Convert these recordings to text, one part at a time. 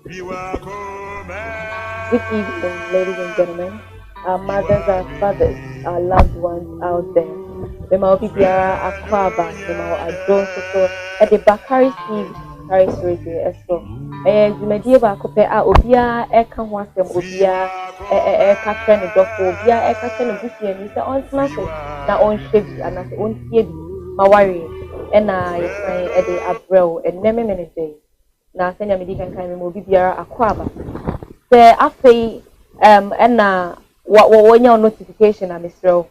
Good evening, ladies and gentlemen. Our mothers, our fathers, our loved ones out there. Mema obi biara akwaba, mema adon so at the Bakari Steve Paris Radio Esto. Dwumadie baako pɛ a obiara ɛka ho asɛm, obiara ɛka kyerɛ ne dɔfo, obiara ɛka kyerɛ ne busuani sɛ ɔntena so na ɔnhwɛ bi anaasɛ ɔntie bi ma wareɛ ɛna yɛsan ɛde abrɛ wo ɛnnɛ memene gye na sɛnea medi kankan mema obi biara akwaba. Sɛ afei ɛna wɔnya notification a mesrɛ wo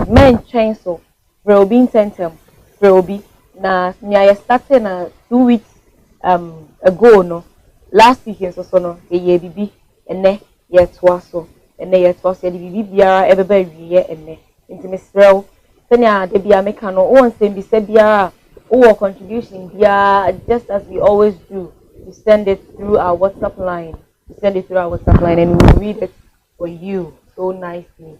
mɛntwɛn so frɛ obi ntɛntɛm frɛ obi na nea yɛstarte na 2 weeks ago no last week nso so no yɛyɛ bibi ɛnɛ yɛtoa so yɛde bibi biara ɛbɛba awieɛ ɛnɛ nti mesrɛ wo sɛnea da bia meka no wowɔ nsɛm bisa biara wowɔ contribution biara just as we always do you send it through our WhatsApp line. Send it through our WhatsApp line and we'll read it for you so nicely.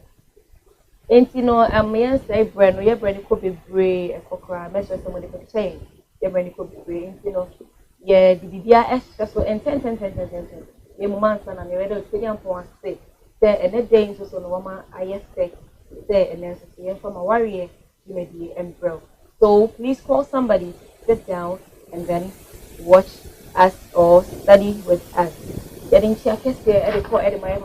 And you know, yes, I brand, your brand could be brave, a cockra, measure somebody could say, your brand could be brave, you know, yeah, the BBS extra so and 10. Your moments and I'm ready to say, I'm for say, and that day into so no woman, I say, and then say, from a warrior, you may be emperor. So please call somebody, sit down, and then watch us or study with us. Getting checkers there at the court at my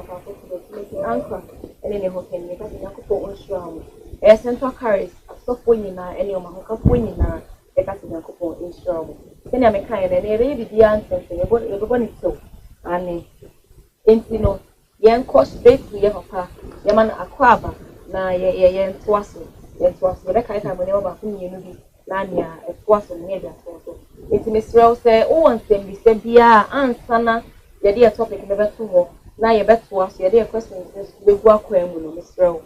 making anchor and in a hotel, because in Yakupo on strong. A central carries a soft winner, any of my hook winner, the Casinacopo in strong. Then I'm a kind and a baby the answer, and everybody so. And in young cost straight to your papa, Yaman Aquaba, na yen twasso, the kind of whenever you know, Nania, a twasso near that also. It's Miss Rose say, oh, and send me, said, Bia, and Sana. Your dear topic never too hot. Now you bet to ask your dear question is the work when we Miss Rowe.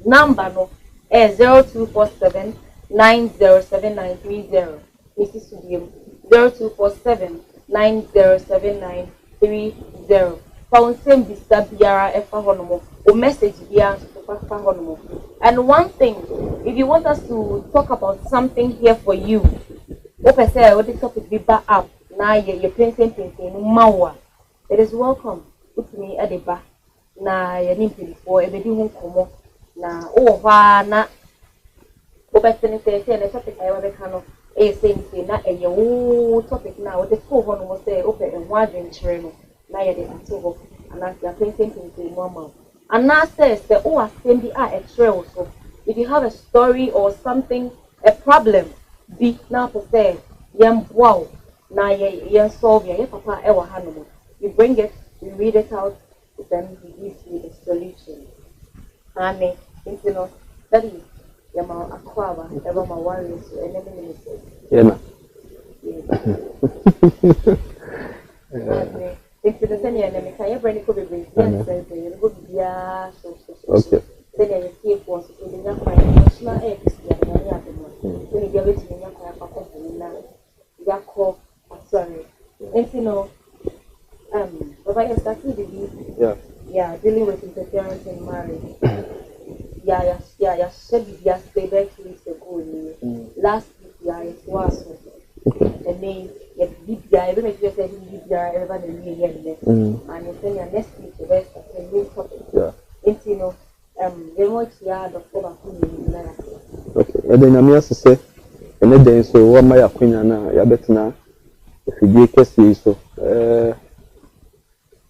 Number no 0247 907930. Mrs. Sudium 0247 907930. Found same Vista Biara Efa Honomo or message Biara Fafa Honomo. And one thing, if you want us to talk about something here for you, what I say, what the topic be back up. Now you're painting Mawa. It is welcome. Put me at the back. Na ya nimpi before ebe di ho komo na o hwa na obetene say na topic ayo be kano e say na eye wo topic na o de so ho no mo say open enho adwen kire no na ye de ato ho ana ya painting normal ana say o asem bi a e kire wo so if you have a story or something a problem bi na for say yem wow na ye solve ye papa e wa ha no. You bring it, you read it out, then he gives you the solution. Amen. You know, that is Yama Aquaba, ever my warriors, and every minute. Yeah. It's the same, and can you bring it to the bridge? Yes, you would be so. Okay. Then I see was in the young national eggs, when you get it in your car, Yako, sorry. And you know, but I started dealing with interference in marriage. Yeah, said stay back 2 weeks ago. Last week, it was. And then, everybody said, everybody and you say, next week, the rest of the new topic. Yeah. And you know, the much yard of over. Okay, and then I'm just to say, and then so what my opinion now, Yabetina, if you get a so,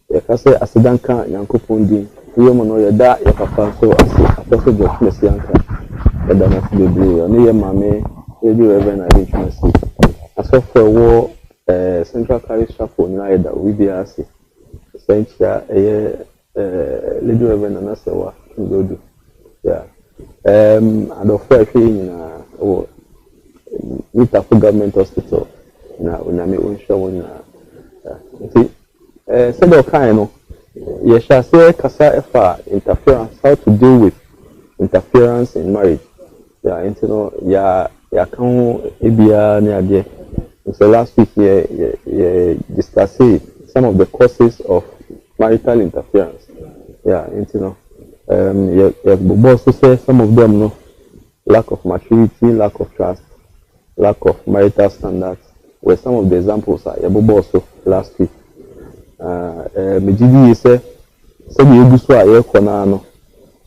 if I say Asidanka, Yankopundi, you know, your dad, your papa, so as a person of Messianka, the Damas baby, or near Mammy, you do even arrangements. As for war, Central Carriage Chapel, neither we be asked, Saintia, a little even an Asawa, Duodu. Yeah. And of course, in Mitafu Government Hospital, now when I meet one show, said Okaino, you shall say Kasa Efa interference, how to deal with interference in marriage. Yeah, and you know, yeah, can Ibia near. So last week, discussed some of the causes of marital interference. Yeah, and you know, also say some of them, no, lack of maturity, lack of trust, lack of marital standards. Were some of the examples I also last week. Megidi is a you so a year conano.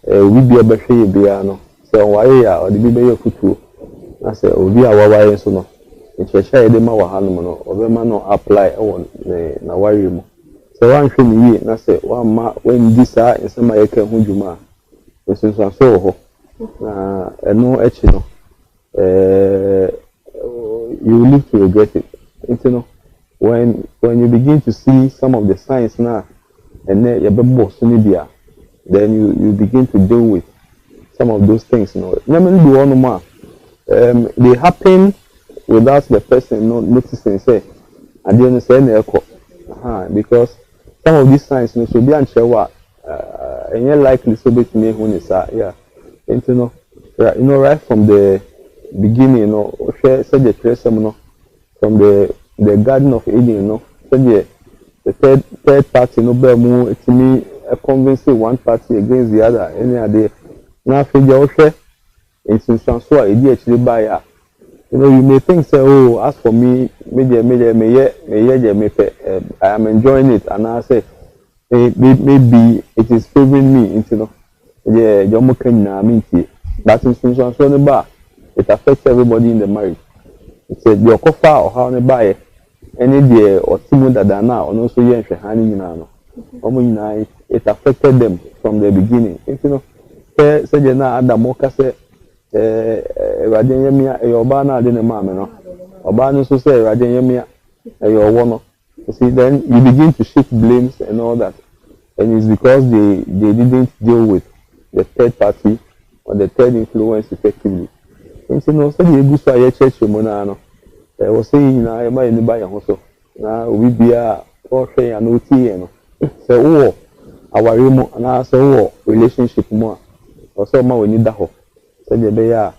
We be a betrayal biano. So why or the baby of futu. I say, oh, we are why so no. It's a share the Mawa Hanuman or the man apply on the Nawarium. So one thing ye, I say, one ma when this are in some Aka Hunjuma. This is a so no etchino. You live to regret it. You know, when you begin to see some of the signs now, and then you begin to deal with some of those things. You know, they happen without the person not noticing. Say, I didn't say any echo, because some of these signs should be unsure. And you're likely to be to me when it's yeah, and you know, right from the beginning, you know, subject from the Garden of Eden, you know, so the third party, no better to me, convincing one party against the other. Any other now, figure in so actually buy. You know, you may think, say, oh, as for me, I am enjoying it, and I say, maybe it is favoring me, you know. Yeah, but in so bar, it affects everybody in the marriage. It's a your coffee or how they buy it, any day or Timo that are now, and also yes, it affected them from the beginning. You know, say now Adam Moka say, Radiyamia, your banner didn't mamma, no, or banner so say Radiyamia, your one. You see, then you begin to shift blames and all that, and it's because they didn't deal with the third party or the third influence effectively. You know, so you go to a church, Monano. I was saying, I am anybody also. Now we be a portrait and OT, and so, our remote and also relationship more. Or so more we need that hope. So they are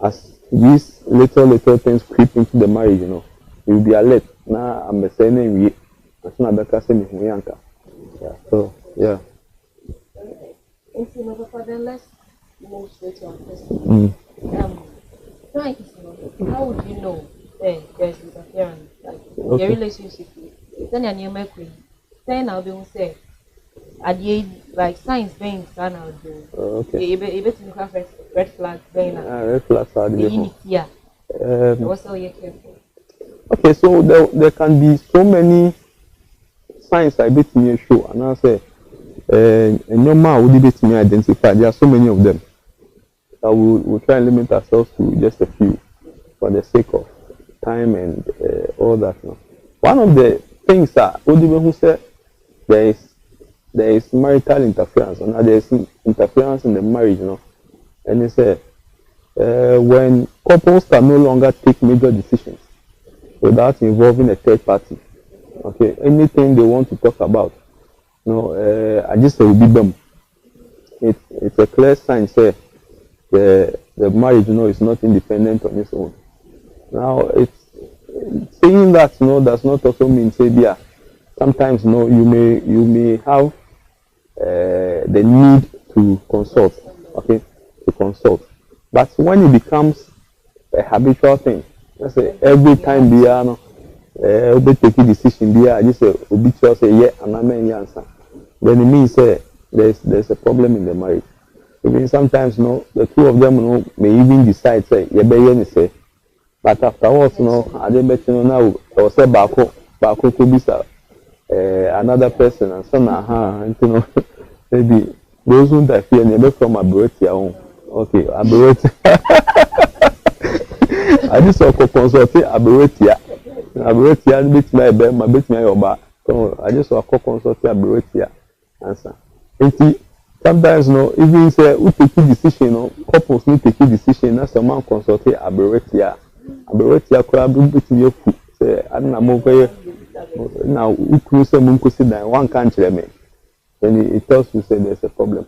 as these little things creep into the marriage, you know. You'll be alert. Now I'm saying, we as not better saying, yeah, so, yeah. Let's move straight to our question. How would you know there's interference? Like your relationship, then your new queen, then I'll be say, like signs being done out there. Okay. You to have red flags being red flags are the yeah. Also, you're careful. Okay, so there can be so many signs I bet me show, and I say, normal would be me identify. There are so many of them. So we'll try and limit ourselves to just a few for the sake of time and all that. You know. One of the things that who said there is marital interference, and there is interference in the marriage, you know. And he said when couples can no longer take major decisions without involving a third party. Okay, anything they want to talk about, you know, I just will be them. It's a clear sign, say. The marriage, you know, is not independent on its own. Now, it's saying that, you know, does not also mean say, yeah, sometimes, you know, you may have the need to consult, okay, to consult. But when it becomes a habitual thing, let's say every time Biano, take a decision, I just say, yeah, and I mean, answer. Then it means there's a problem in the marriage. Even sometimes, you know, the two of them, you know, may even decide, say, say, but afterwards, you know, I didn't bet you know now, or say, Bako could be another person, and so now, and you know, maybe those who that fear never from a Aberetia home. Okay, Aberetia. I just saw consult Aberetia. Aberetia beat my Obaa. So I just saw consult Aberetia answer. Sometimes, you know, even say we take a decision, you know, couples need to take a decision. Now, someone consult Aberetia. Aberetia could be to your foot. Say, I don't know now. We could say, one can't tell me. Then it tells you say there's a problem.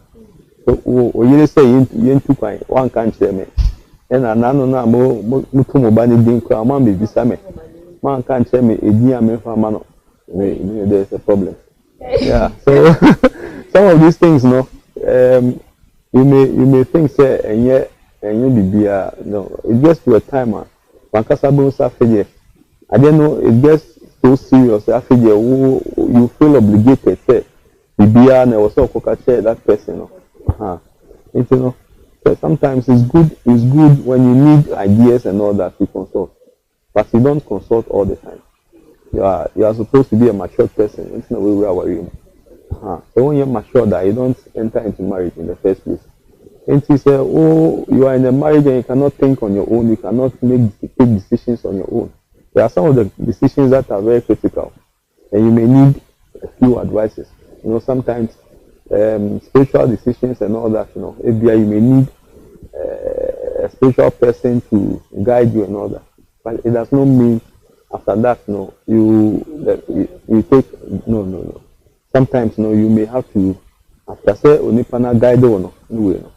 So, you say you too quiet. One can't tell me. And I know now more bani didn't come. Man, be besame. Man can't tell me. There's a problem. Yeah. So some of these things, you know. You may think say and you be no, it gets to a time when Casabon failure. I don't know, it gets so serious. After you feel obligated. Say, Bibia and also catch that person. You know. So sometimes it's good. It's good when you need ideas and all that you consult, but you don't consult all the time. You are supposed to be a mature person. It's not we are worrying. So when you're mature, that you don't enter into marriage in the first place. And you say, oh, you are in a marriage and you cannot think on your own. You cannot take decisions on your own. There are some of the decisions that are very critical, and you may need a few advices. You know, sometimes spiritual decisions and all that. You know, maybe you may need a spiritual person to guide you and all that. But it does not mean after that, no, you take no. Sometimes, no, you may have to after say onipana guide or no, anyway, no.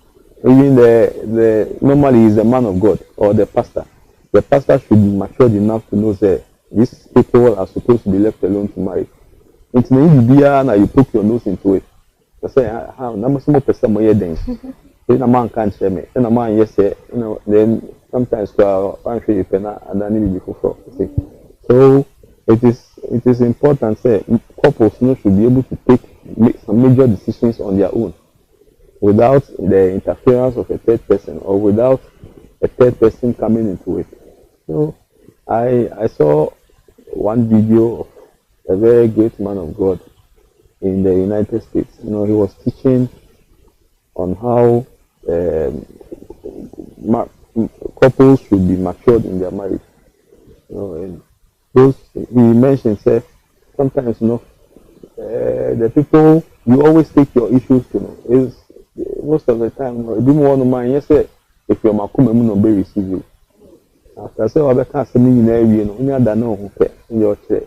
Even the normally is the man of God or the pastor. The pastor should be matured enough to know that these people are supposed to be left alone to marry. It's not you poke your nose into it. I say, how number some person more than then a man can't share me. Then a man yes say, you know, then sometimes one show you penna and then you before. So it is important say couples should be able to make some major decisions on their own without the interference of a third person or without a third person coming into it. So I saw one video of a very great man of God in the United States. You know, he was teaching on how couples should be matured in their marriage. You know, and he mentioned, Seth, sometimes, you know, the people you always take your issues to, you know, is most of the time, you know, if you want to mind, yes, if you're makume, no be receive you. After say, I can't say in every, you know, you don't know who in your chair.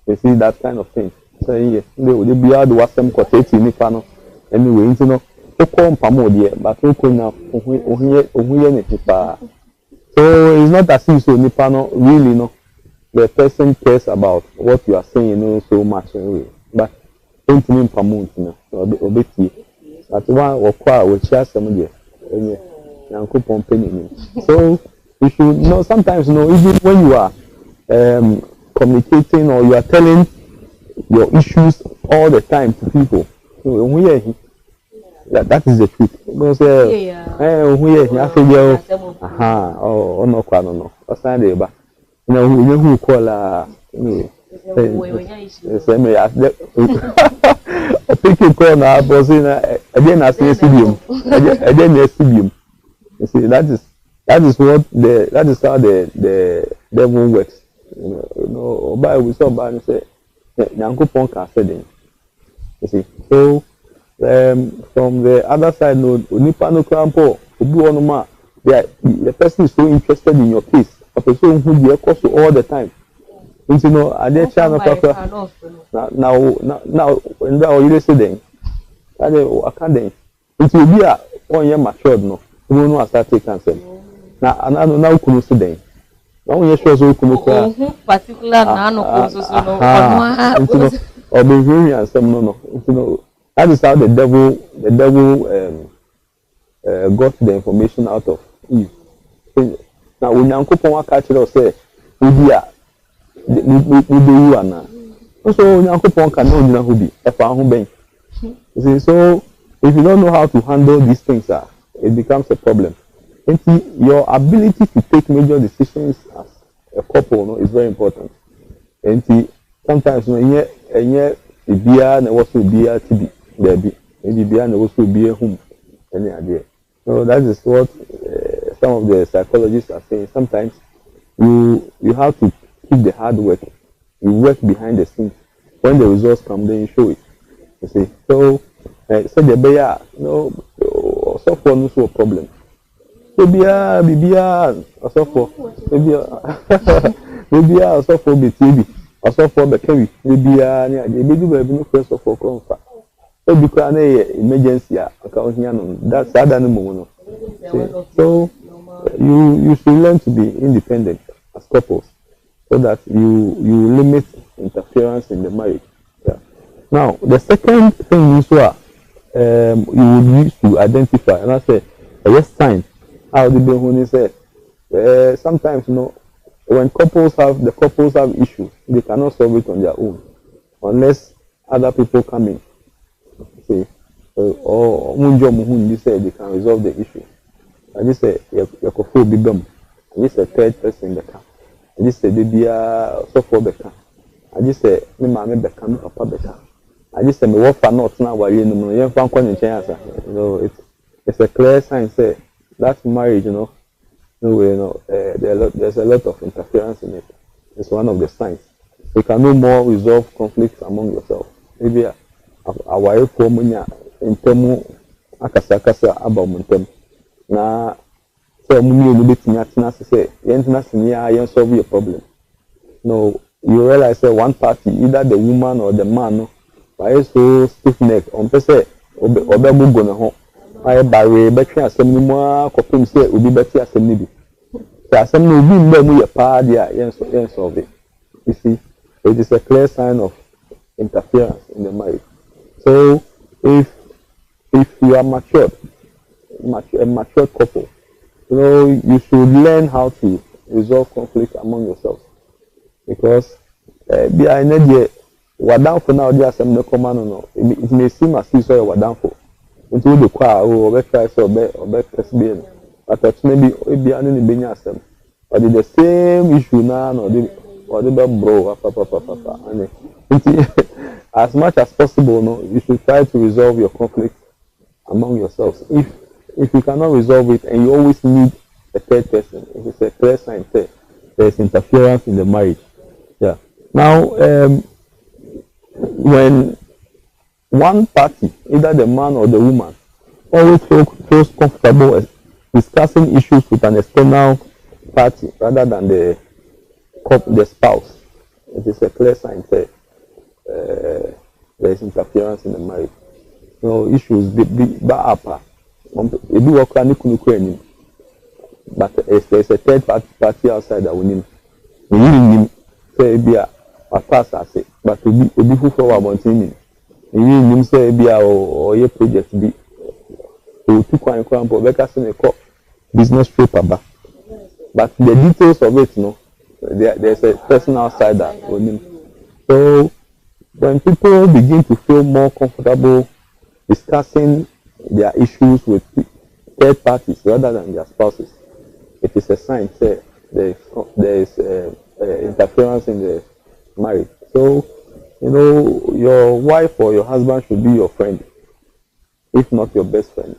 You see that kind of thing. So yeah, they be out the wasem quotate in the anyway, you know, come pamo but who could now so it's not as if so nipano really no the person cares about what you are saying, you know, so much anyway. But don't mean pamo, you know, or bit but one or qua will share some there. So you should know sometimes, you know, even when you are communicating or you are telling your issues all the time to people. So when we are that is the truth. Because we are oh no no. What's that about? You know who call I think you call now, but again as again you see that is what that is how the devil works. You know, Obaa we saw Obaa and say Nyankopon can say them. You see, so from the other side, no nipa no crampo obi one ma the person is so interested in your case. A person who dey cause you all the time. You know, are they channel now when that you say them, I can't then. It will be a 1 year matured no. You know, I start taking answer. Now kunu so then. Now you sure so kunu ka particular na no so no or be very and some no. You know, that is how the devil got the information out of Eve. Now when Nyankopon wa catch us say we you na. So Nyankopon can know you who be e fa ho ben. You see, so if you don't know how to handle these things, it becomes a problem. And your ability to take major decisions as a couple, no, is very important. And sometimes, you know, the beer and also beer to be baby, maybe beer and also beer home, any idea. So that is what some of the psychologists are saying. Sometimes you have to keep the hard work. You work behind the scenes. When the results come, then you show it. You see, so the beer, no, so for no so problem. Maybe also for maybe also for BTB, also for the carry, maybe no first of all comfort. So because emergency account here, that's other no. So you should learn to be independent as couples, so that you limit interference in the marriage. Yeah. Now the second thing you saw, you would use to identify, and I say, yes, sign. How the when he said, sometimes, you know, when the couples have issues, they cannot solve it on their own unless other people come in. See, or they say they can resolve the issue. I just say you could feel big gum. I just say third person in the car. I just say baby so for the car. I just say me mommy the car, me papa the car. I just say me work for not now while you know you can't come in chance. You know it's a clear sign say that marriage, you know. No, you know, there's a lot of interference in it. It's one of the signs. You can no more resolve conflicts among yourself. Maybe a wife woman in temu akasa about muntem. Na say mummy no bit na say yentina sinia yen solve your problem. No, you realize that one party, either the woman or the man, no, why so stiff neck on per se obe go na ho. I barre between assembly more copim say obi better assembly. So assembly will be more your part there, yes of it. You see, it is a clear sign of interference in the marriage. So if you are a matured couple, you know, you should learn how to resolve conflict among yourselves. Because be I need what down for now, just some no command no. It may seem as if you are down for. Until the car or try so or being but maybe any being but the same issue now or the bro papa and as much as possible no, you should try to resolve your conflict among yourselves. If you cannot resolve it and you always need a third person, it is a clear sign there is interference in the marriage. Yeah. Now when one party, either the man or the woman, always feels comfortable discussing issues with an external party rather than the spouse. It is a clear sign that there is interference in the marriage. No issues be up. But if there is a third party outside that we need say be a pass as it, but to be who for about him. You say be or your project be to quite example because in a business trip about. But the details of it, no, there's a person outside that on him. So when people begin to feel more comfortable discussing their issues with third parties rather than their spouses, it is a sign that there is interference in the marriage. So, you know, your wife or your husband should be your friend, if not your best friend.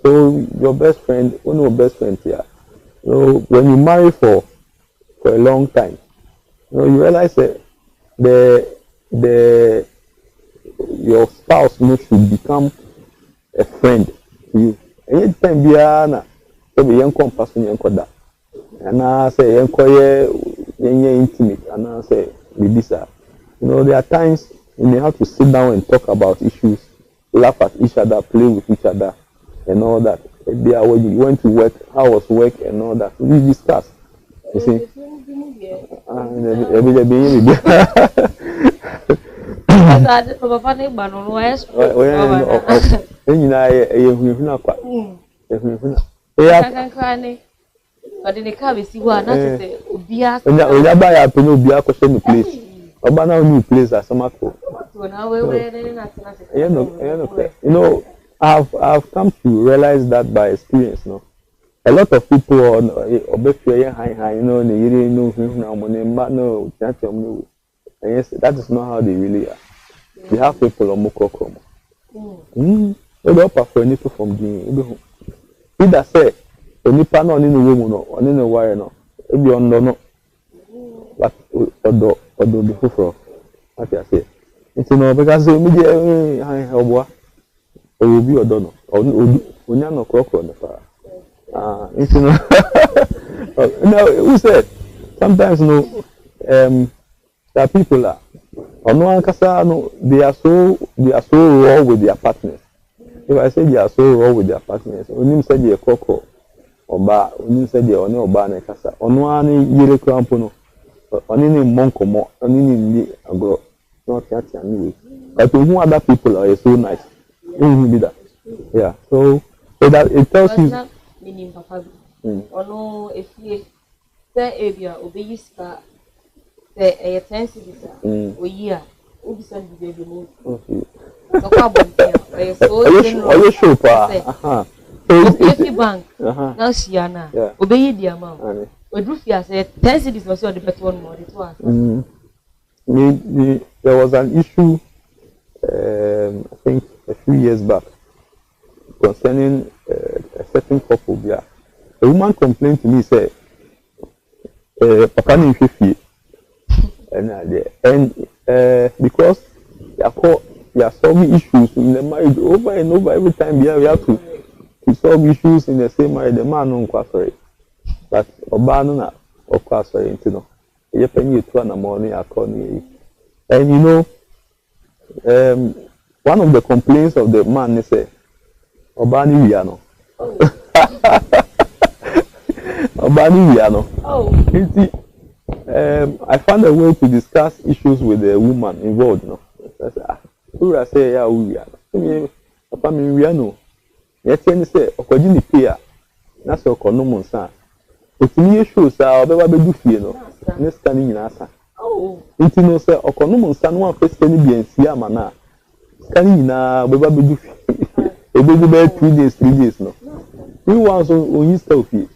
So your best friend, one of your best friends here, you know, when you marry for a long time, you know, you realize that your spouse should become a friend to you. Anytime biana, so be young person young that, and I say young intimate, and I say bibisa. You know, there are times you may have to sit down and talk about issues, laugh at each other, play with each other, and all that. Maybe when you went to work, how was work, and all that. We discuss. You see? Obaa now new place as some you know, I've come to realize that by experience. No, a lot of people on high, you know, they really know no, and yes, that is not how they really are. They have people on Mokoko. They don't prefer anything from the either say any panel on in the woman or in the wire, no, if you don't know, but although before what I say, it's no because immediately Obaa will be done or no crock on the fire. It's no, no, who said sometimes no, there are people are no one no, they are so raw with their partners. If I say they are so raw with their partners, when you say they are crock Obaa, when you say they are no Obaa na kasa, on one year cramp no. On any monk or on any agro, not that anyway. But who other people are so nice. Be that. Yeah. So that it tells you. Meaning, Papa. Or no, if you say area obey star say a 10 cities or year obi send the baby move so kwa bontia are you sure pa if you bank now siana obey the amount we do fear say 10 cities was the better one more it was there was an issue I think a few years back concerning a certain couple. Yeah, a woman complained to me, say, "Papa ni fifi," and because they are solving issues in the marriage over and over every time. Yeah, we have to solve issues in the same marriage. The man no quite sorry, but Obaa no na of course sorry, you know. You pay you 2 in the morning, I call you, and you know. One of the complaints of the man is say, Obaa ni wiano. Obaa ni wiano. I found a way to discuss issues with the woman involved. No, I said, who I say yeah, wiano. Papa mi wiano. Yet you say, okoji ni pay. Na so okono monsa. Otimi issue sa obeba be do fie no. Ne scan ni na asa. Nti no say okono monsa no afese ni biansi ama na. Scan ni na obeba be do fie. Ebedu be 3 days 3 days no. We want on use stuff fie.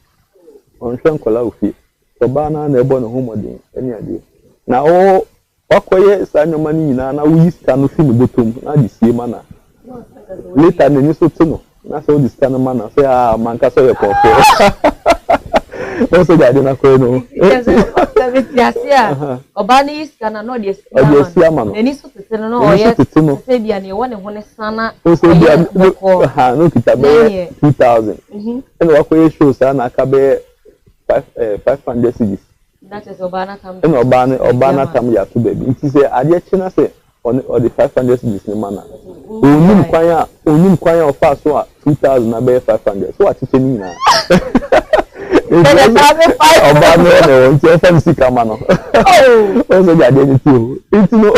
On hwan kola ofie. Obaa na ebo no homodin eni ade. Na o okoye sa nyoma ni nyina na we scan no fi ni botom na di sie ma na. Later na ni so tino. Na so di scan ma na say man ka so ye kofo. Also that na ko no. Yes, Obaa ni scan na the scan. Eni so tete no o yes. Say bia na e won ho ne sana. O say bia no kita be 2000. And wa ko ye show sa na ka be 500 cedis. That is Obaa na come. And Obaa na come ya to baby. It is ade china say on the 500 cedis ni mana. Onim kwanya of pass so 2000 na be 500. So what teach ni na. Obaa no on FMC kama no. Also ga dey too. It no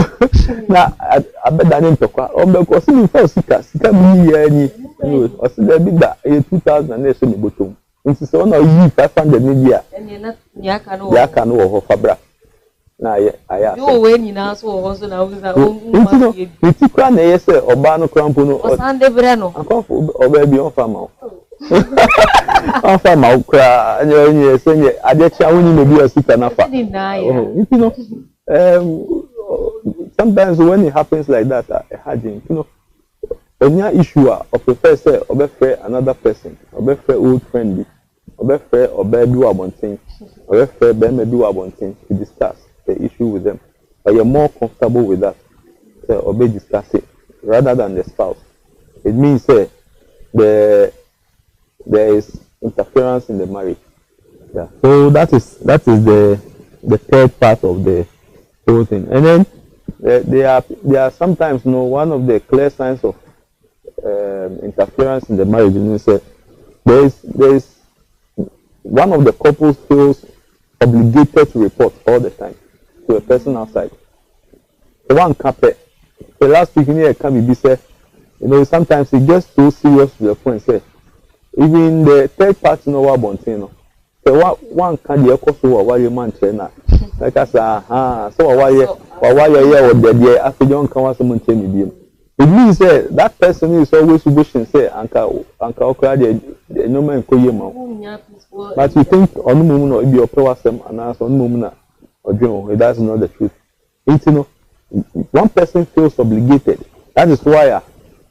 na abeda ni ntokwa. O be ko si ni fa sika bi ye ni. O si dey big da 2000 na so ni botom. Nti so na yi 500 ni dia. Ya ka no ho fabra. Na aya. You we ni na so ho so na wo za nti kwa na ye say Obaa no krampo no. O sande bre no. Akofo Obaa bi on fama. On fama ukra anyo senye ade chia woni me bi asika na fa. Nti no sometimes when it happens like that you know onya issue of prefer say obefe another person obefe old friend obefe Obaa bi wa bonten obefe be me bi wa bonten to discuss the issue with them, but you're more comfortable with that. So Obaa discuss it rather than the spouse. It means there is interference in the marriage. Yeah. So that is the third part of the whole thing. And then there are sometimes one of the clear signs of interference in the marriage is there is one of the couples feels obligated to report all the time to a person outside. The one carpet. The last week here can be said, sometimes it gets so serious to the point say even the third party no wa bontino. So one can the echo so wa you man trainer. Like I say, so wa ya or the after John can want someone tell me. It means that person is always wishing say anka okra the no man ko yema. But you think on the moment or be your power sem and on the moment or dream, that's not the truth. One person feels obligated. That is why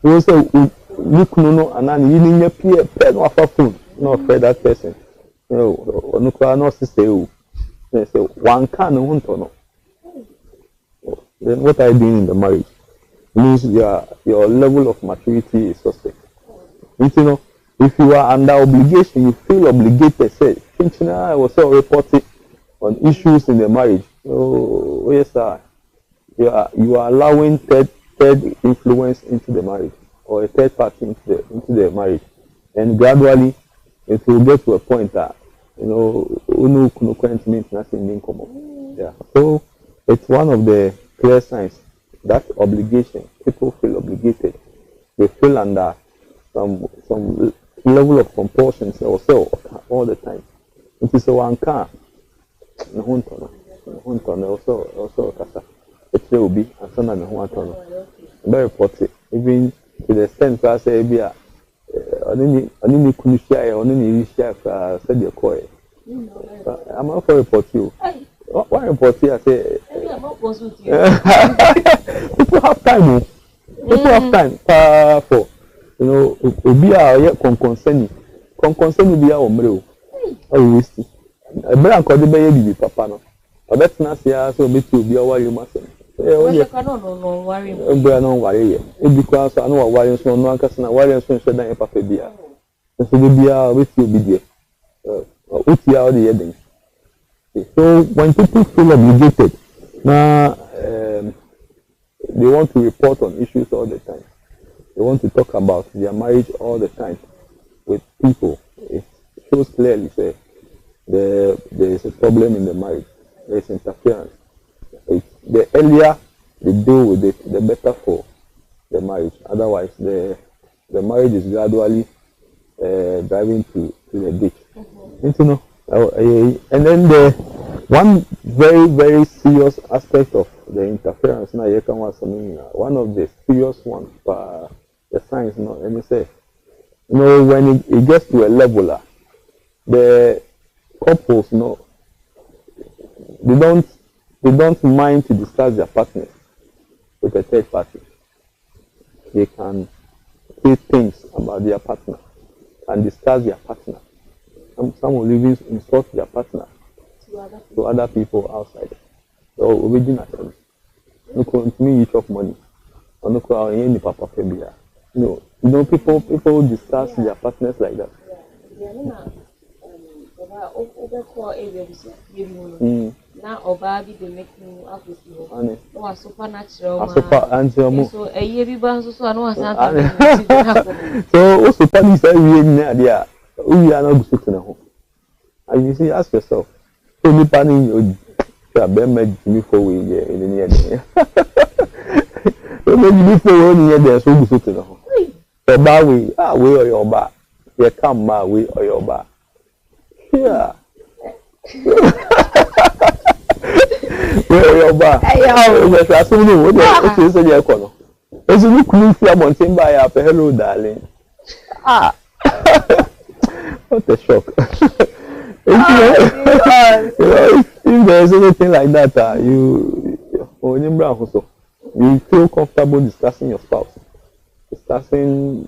we say look no and then you need your peer no phone, no afraid that person. No sister you. Say one can no. Then what are you doing in the marriage? Means your level of maturity is suspect. If you are under obligation, you feel obligated. Say, I was so reporting on issues in the marriage. Oh yes, sir. You are allowing third influence into the marriage or a third party into the marriage, and gradually it will get to a point that no means nothing in common. Yeah. So it's one of the clear signs that obligation. People feel obligated. They feel under some level of compulsion or so all the time. It is one car. ne ho ntɔ no also kasa ekyire obi ansa na ne ho atɔ no be report it even to the extent that say bi a oni ni kunu share oni ni share ka say the call I'm not for report you why report you say people have time people have time for you know obi a ye concern bi a o mre o waste e bra nko de be ye bibi papa no obetena sia so obeti obi a wari ma se no worry bra no worry ye e bi kwa so anu worry so no anka na worry so so dan papa bia so de bia obeti obi de uti a o de ye den so when people feel obligated now they want to report on issues all the time. They want to talk about their marriage all the time with people. It shows clearly say there is a problem in the marriage. There is interference. The earlier they deal with it, the better for the marriage. Otherwise, the marriage is gradually driving to the ditch. You know, and then the one very, very serious aspect of the interference now you can want something one of the serious ones for the science now let me say you know when it gets to a level the couples they don't mind to discuss their partners with a third party. They can say things about their partner and discuss their partner. Some will even insult their partner to other people outside. So original no continue each of money. Or no call any papa febia. No, you know people discuss their partners like that. Now Obaa be making up with you. No, a supernatural. So a year be bound so I know something. So also Pani say we there. We are not good home. And you see, ask yourself, so me planning your me for we in the near day. So maybe for one year there so good to know. So ba we or your ba. You come my way or your ba. Yeah. Where your ba? Yes, I saw you. What is your corner? Is you look for mountain by up hello darling. What a shock. If there's anything like that, you feel comfortable discussing your spouse, discussing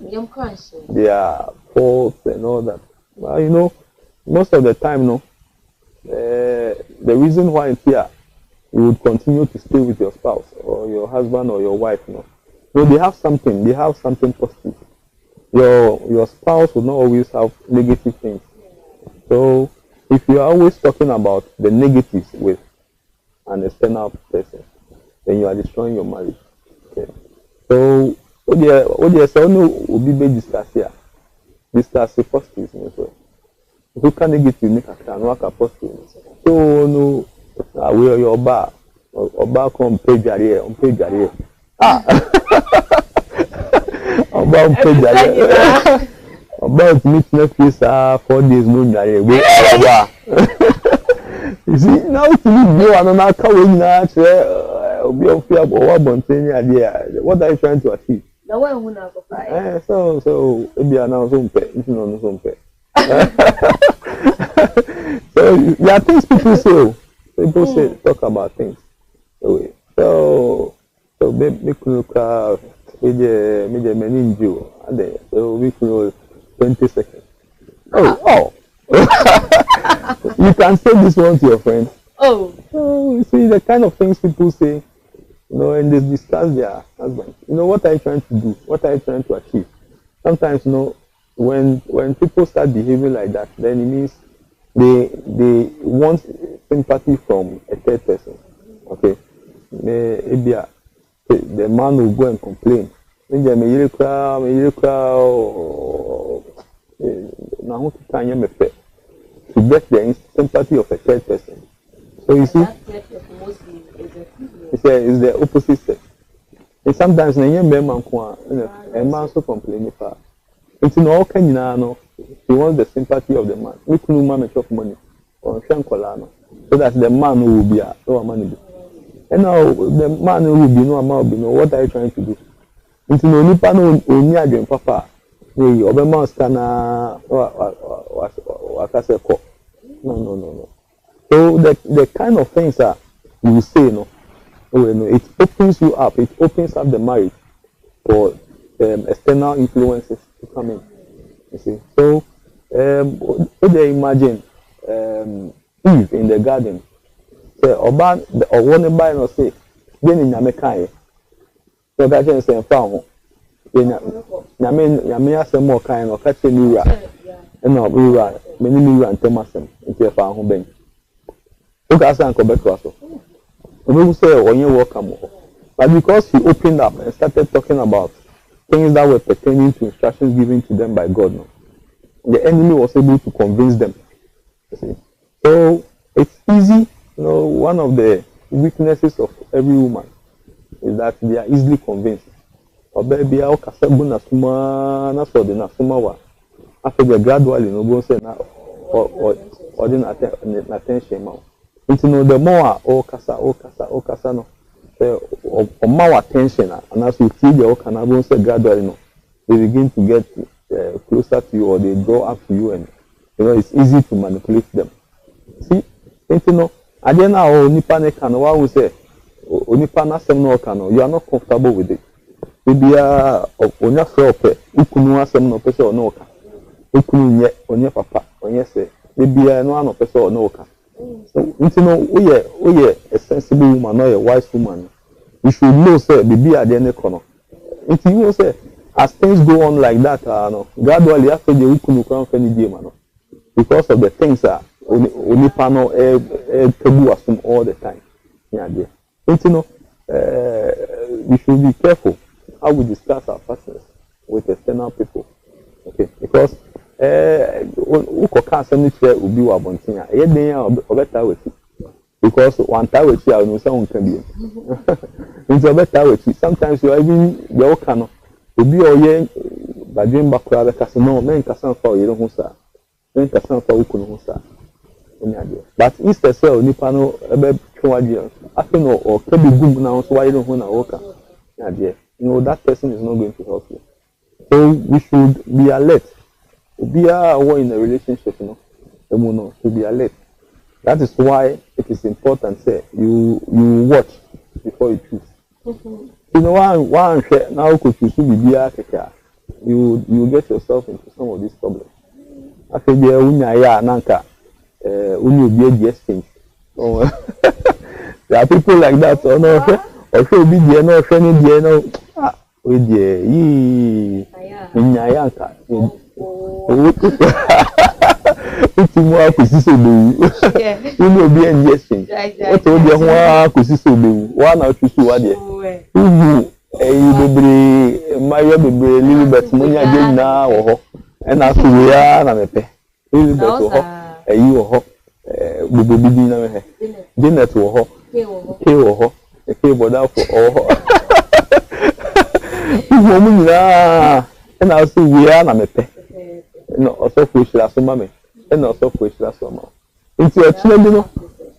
their faults and all that. Well, you know, most of the time, the reason why it's here, you would continue to stay with your spouse or your husband or your wife, they have something positive. Your spouse will not always have negative things. So if you are always talking about the negatives with an external person, then you are destroying your marriage. Okay. So what do you say? No, we be discuss here. Discuss the positives as well. If you can't negative, make a can work a positive. So no, we are your bar. Obaa come pay jare, on pay jare. About meet Netflix 4 days no jare. We Obaa. You see, now to me go and na ka we nyina kire obi of fear or bonten ade. What are you trying to achieve? The one who na go fly. So ebi ana so mpe, if no so mpe. So there are things people say. People say talk about things. So me kunuka me meninju ade. So we could 20 seconds. Oh. You can say this one to your friend. Oh. So you see the kind of things people say, and they discuss their husband. What are you trying to do? What are you trying to achieve? Sometimes, when people start behaving like that, then it means they want sympathy from a third person. Okay. Maybe the man will go and complain. To get the sympathy of a third person. So you see, it's the opposite sex. And sometimes a man so complaining for. It's in all Kenya, he wants the sympathy of the man. We couldn't manage of money or Shankolano. so that the man will be no man. And now the man will be no amount be no. What are you trying to do? Into no nipa no oni adwen papa. Hey, obema skana wakase ko. No. So the kind of things that you say no, it opens you up. It opens up the marriage for external influences to come in. You see. So what they imagine Eve in the garden. Say Obaa or one by no say, then in Yamekai. So that is saying found. Yame asem more kind of catch me and we were many new and Thomason into a farm home bench. Look at Uncle Beckrasso. We say when you welcome, but because he opened up and started talking about things that were pertaining to instructions given to them by God, no, the enemy was able to convince them. You see. So it's easy, one of the weaknesses of every woman is that they are easily convinced. Or baby, I'll cast a bonus na so the nasuma wa. After the gradually, no go say na or then attention now. Into the more kasa no. Or more attention, and as you see the Konadu say gradually, no, they begin to get closer to you or they draw up to you, and it's easy to manipulate them. See, I don't know nipa ne kano. What we say, nipa na sem no kano. You are not comfortable with it. Maybe onya frope, ukunu asem no pese o no ka. Ukunu nye onye papa, onye se. Maybe no ano pese o no ka. So we a sensible woman or a wise woman. You should know say baby at the end corner. You say as things go on like that, gradually after the ukunu come any day man. Because of the things that only panel tabu assume all the time. Yeah, we should be careful how we discuss our partners with external people. Okay, because uko cancer ni share ubi wa bontinya. Ye den ya obeta wetu. Because one time with you, no say on can be. Into obeta wetu. Sometimes you even the okano ubi oye badwin bakura be kasa no men kasa fa o yero ho sa. Men kasa fa ukunu ho sa. But instead say nipa no ebe twaje afi no o kebi gum na so why no ho na woka. That person is not going to help you. So we should be alert. We are in a relationship, to be alert. That is why it is important. Say you watch before you choose. One now could you you get yourself into some of these problems. I think there nanka be exchange. There are people like that. Or no, or should be there no friendly there no. With ye Nyayanka. It's more acquisition. You know, be an yes. What told you one acquisition? One out to what ye. My little bit money again now, and as we are, I'm a pay. Little bit you ho, Bubu dinner, dinner to a ho, kill a cable out for all. Woman, and I'll see we are not a pay. No, also wish last mommy, and also wish last summer. It's your children,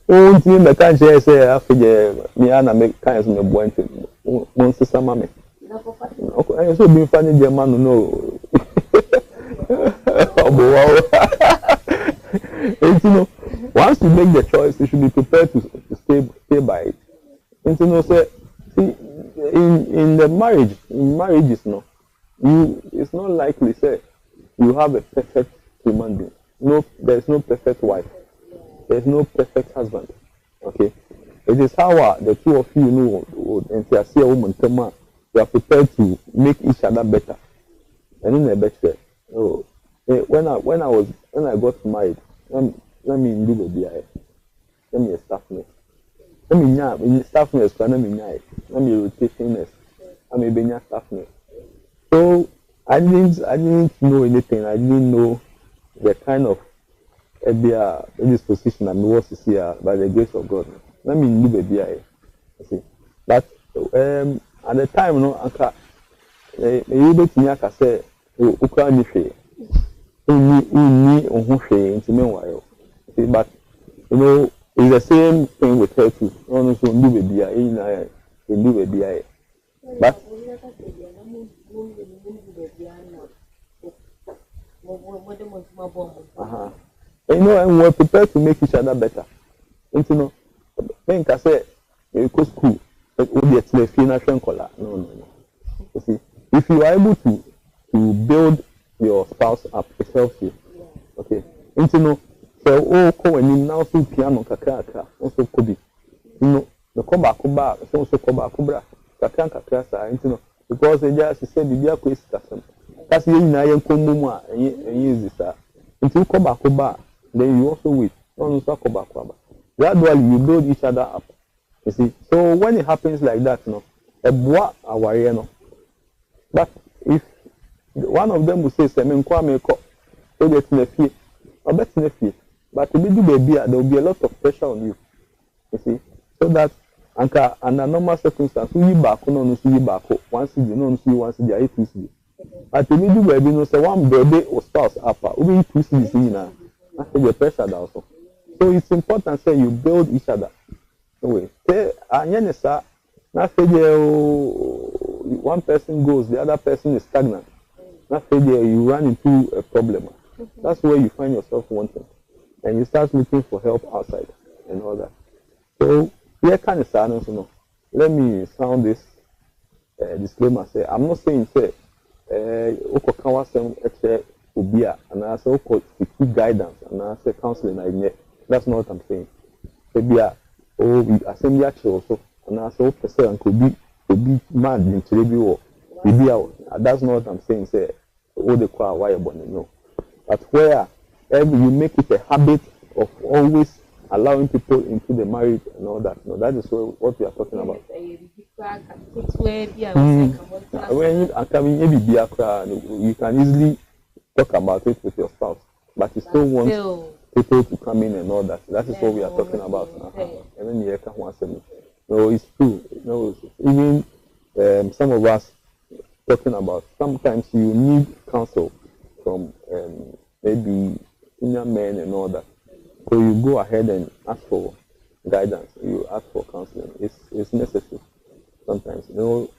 oh, team, the can't say after me and make kinds of boy to one sister mammy. Okay, so be funny, dear man, no. Once you make the choice, you should be prepared to stay by it. And say, see, in the marriage, in marriages, it's not likely say you have a perfect human being. No, there's no perfect wife. There's no perfect husband. Okay, it is how the two of you and see a woman come out. You are prepared to make each other better. And in the better. Oh, when I got married, let me do the BI. Let me a staff nurse. Let me staff nurse. Let me rotation nurse. Let me be staff nurse. So I didn't know anything. I didn't know the kind of in this position I was here by the grace of God. Let me do the BI. See, but at the time, Anka, you bet me. I say, ukra ni fe. Uni ohun fe inti menwayo. But It's the same thing with her too. No, so do baby, do baby. But you know, and we're prepared to make each other better. You know, when I say you go school, it's the financial color. No. You see, if you are able to build your spouse up, it helps you. Okay. You know, so when you now see piano kakaka, also could be. You know, the koba, so also koba, kakaka, you know, because they just said the dear quiz custom. That's the United Comuma and use this. Until koba, then you also wait. No, koba. Gradually, you build each other up. You see, so when it happens like that, no, a bois aware no. But if one of them will say, "Semen kwame ko," so get in a fee, I bet in a fee. But to be do baby, there will be a lot of pressure on you. You see, so that under normal circumstances, you back no see you back once you don't see once you are 2 cedis. But to be do baby, no say one baby or spouse up, we 2 cedis in now. That's the pressure also. So it's important say you build each other. Anyway, say anyenesa na say one person goes, the other person is stagnant. Na say you run into a problem. That's where you find yourself wanting, and you start looking for help outside and all that. So here can silence, you know. Let me sound this disclaimer. Say I'm not saying say okokawa sem eche ubia and I say oko seek guidance and I say counseling I. That's not what I'm saying. Maybe we assembly also, and I say person could be mad in Telebi or that's not what I'm saying. Say the choir why you born no. But where you make it a habit of always allowing people into the marriage and all that. No, that is what we are talking about. When you can easily talk about it with your spouse, but you still want people to come in and all that. That is what we are talking about. And then you can answer me. No, it's true. No, even some of us talking about sometimes you need counsel from maybe senior men and all that. So you go ahead and ask for guidance. You ask for counseling. It's necessary sometimes. You know,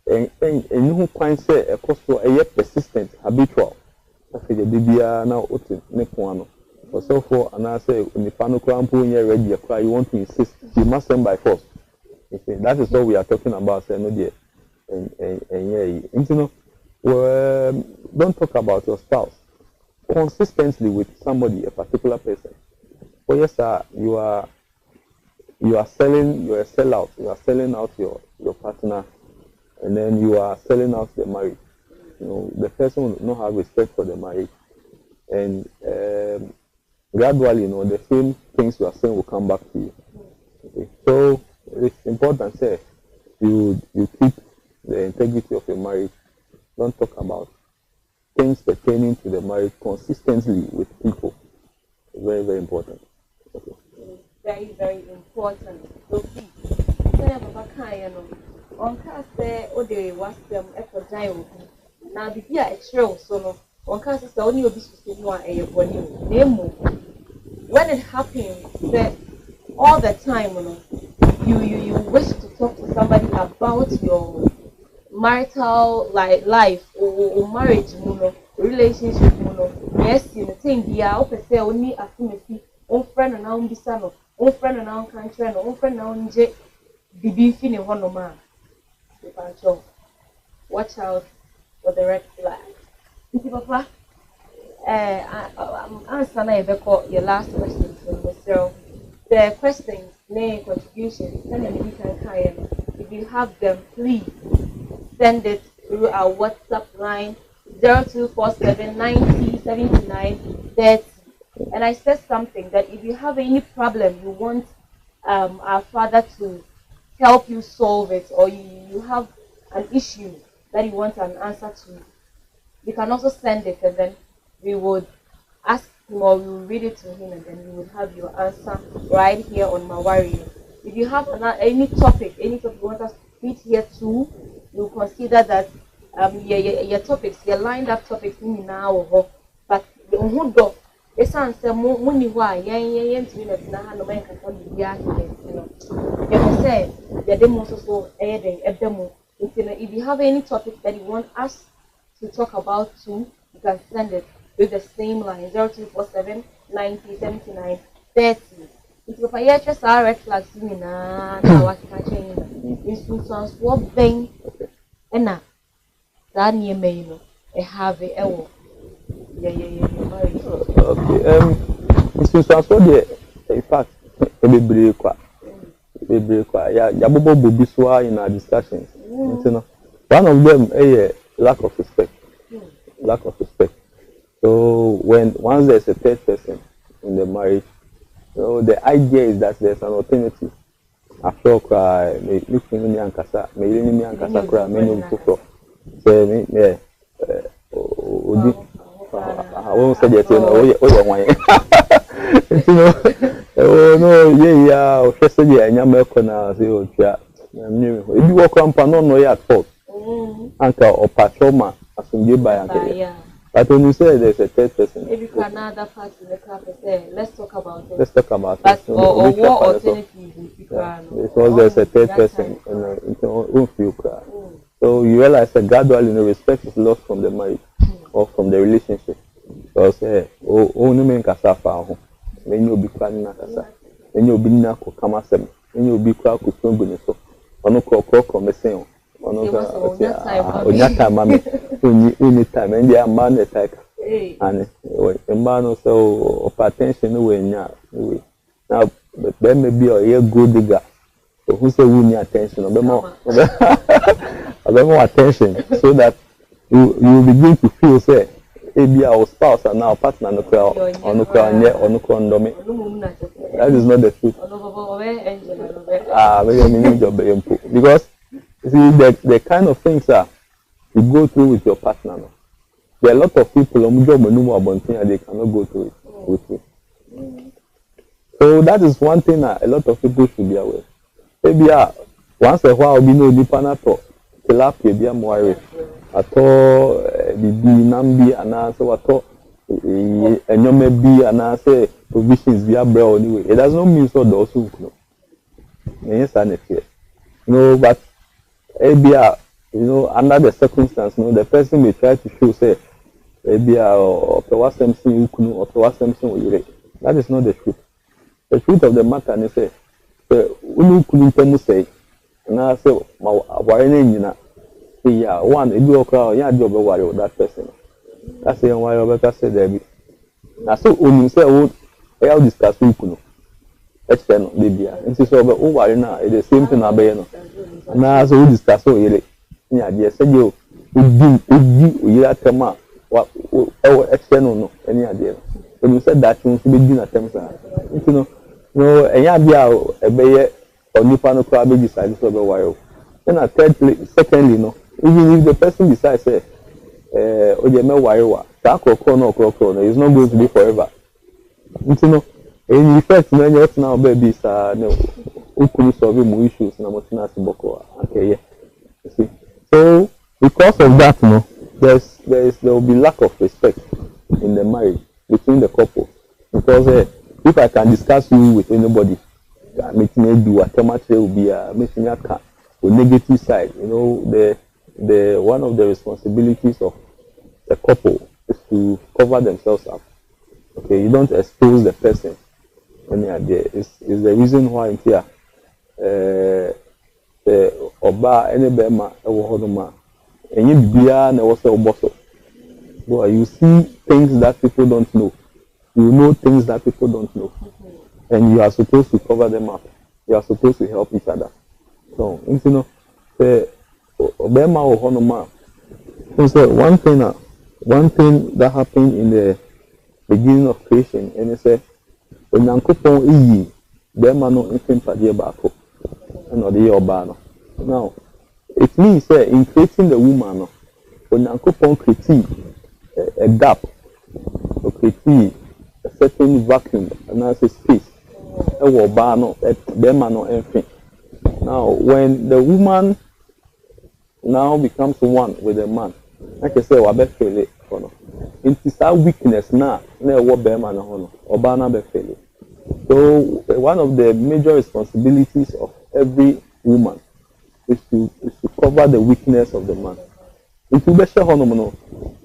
and you can say a cost for a persistent, habitual. I say the BBA now nekwano. So for and I say when the panel crampo in your ready cry, you want to insist, you must send by force. You see, that is what we are talking about. Say no dear. And you know, don't talk about your spouse consistently with somebody, a particular person. Oh yes, sir, you are selling, you are a sellout, you are selling out your partner, and then you are selling out the marriage. You know, the person will not have respect for the marriage, and gradually, you know, the same things you are saying will come back to you. Okay? So it's important, say, you keep the integrity of your marriage. Don't talk about things pertaining to the marriage consistently with people. It's very, very important. Okay. Very, very important. So please, say Papa Kayano, on cast there, or they was them for giant. Now the dear extra so on cast is only a business one a body. When it happens, that all the time, you wish to talk to somebody about your marital life or marriage, relationship, yes, you think the opposite only a friend and now bisano, friend and now country, and friend now the beef in one of man. Watch out for the red flag. Papa, I'm answering your last question from myself. The questions, name, contributions, send them in. If you have them, please send it through our WhatsApp line 0247 90 79 30. And I said something that if you have any problem, you want our father to help you solve it, or you have an issue that you want an answer to, you can also send it, and then we would ask him or we will read it to him, and then you would have your answer right here on Mawari. If you have any topic you want us to treat here too, we'll consider that your topics, your lined up topics in now, but the esan sɛ mo ni hɔ a yɛn ntumi na tena ha no mɛn kasa bibi accident no yɛpɛ sɛ yɛde mo nso so ɛyɛ den ɛbɛ mo nti no if you have any topic that you want us to talk about too you can send it with the same line 0247 90 79 30 nti papa yɛhwɛ saa red flags nyinaa na wakeka kyɛn yi nsunsuansoɔ bɛn ɛna saa nneɛma yi no ɛhave ɛwɔ okay nsunsuansoɔ deɛ in fact bebree kwa yɛabobɔ bobi so a in our discussions nti no one of them lack of respect so once there's a third person in the marriage so the idea is that there's an alternative after cry me kunu ni ankasa me yiri ni ankasa kura me no foforo say me odi won say je no o ye wan nti no ya o hwese je anya ma ko na say o twa na ebi wo krampa no ya at fault anka o patroma asumje ba yanka but when you say there's a third person maybe another part in the car say let's talk about it but or what alternative because there's a third person and won't feel cry. So you realize that gradually respect is lost from the marriage or from the relationship. Because no man can suffer. When you be crying na kasa, when you be na ko kama sem, when you be cry ko so gbene so. Ono ko mesen o. Ono ka onya time mami. Uni time and ya man attack. And man no so attention no we nya. Now there may be a good digger. So who say we need attention? A bit more attention so that you begin to feel say maybe our spouse and our partner no cry that is not the truth. Because you see the kind of things that you go through with your partner. No? There are a lot of people they cannot go through it with you. So that is one thing that a lot of people should be aware. Maybe once a while we know the panato tilapia be a moire ato bibi nambi anase wato enyome bi anase provisions be a bro anyway. It does not mean so those who know. Yes, and fear. No, but maybe under the circumstance, the person may try to show say maybe or something you know or something you. That is not the truth. The truth of the matter is say unu kunu temu say na say ma aware na nyina say ya one ebi okra ya de obeware that person that say why obeka say there be na so onu say wo e discuss kunu explain no dey bia nti so obe wo ware na the same thing abaye no na so we discuss o yele ni ade say je odi oyira tema wa e explain no any ade no when you said that you be doing attempt nti no no enya bia ebeye onipa no kwa be decide so be wire then at secondly no even if the person decides say oje me wire wa that kokoro no is not going to be forever nti no any effect na nya otina oba bi sa no ukunu solve more issues na motina siboko okay yeah you see so because of that no there will be lack of respect in the marriage between the couple because if I can discuss you with anybody, making me do what will be making a negative side. You know, the one of the responsibilities of the couple is to cover themselves up. Okay, you don't expose the person. Any idea is the reason why in here the Obaa any bema ewo and you be na also oboso. But you see things that people don't know. You know things that people don't know. And you are supposed to cover them up. You are supposed to help each other. So, you know, one thing that happened in the beginning of creation, and it said, when Yankopon iyi, bema no infant padie bako, and the Obaa. Now, it means that in creating the woman, when Yankopon create a gap, or create a certain vacuum, and that's a space. Now, when the woman now becomes one with the man, like I say, into that weakness now, na what bema na hono, Obaa na be fail. So one of the major responsibilities of every woman is to cover the weakness of the man. Into be share hono no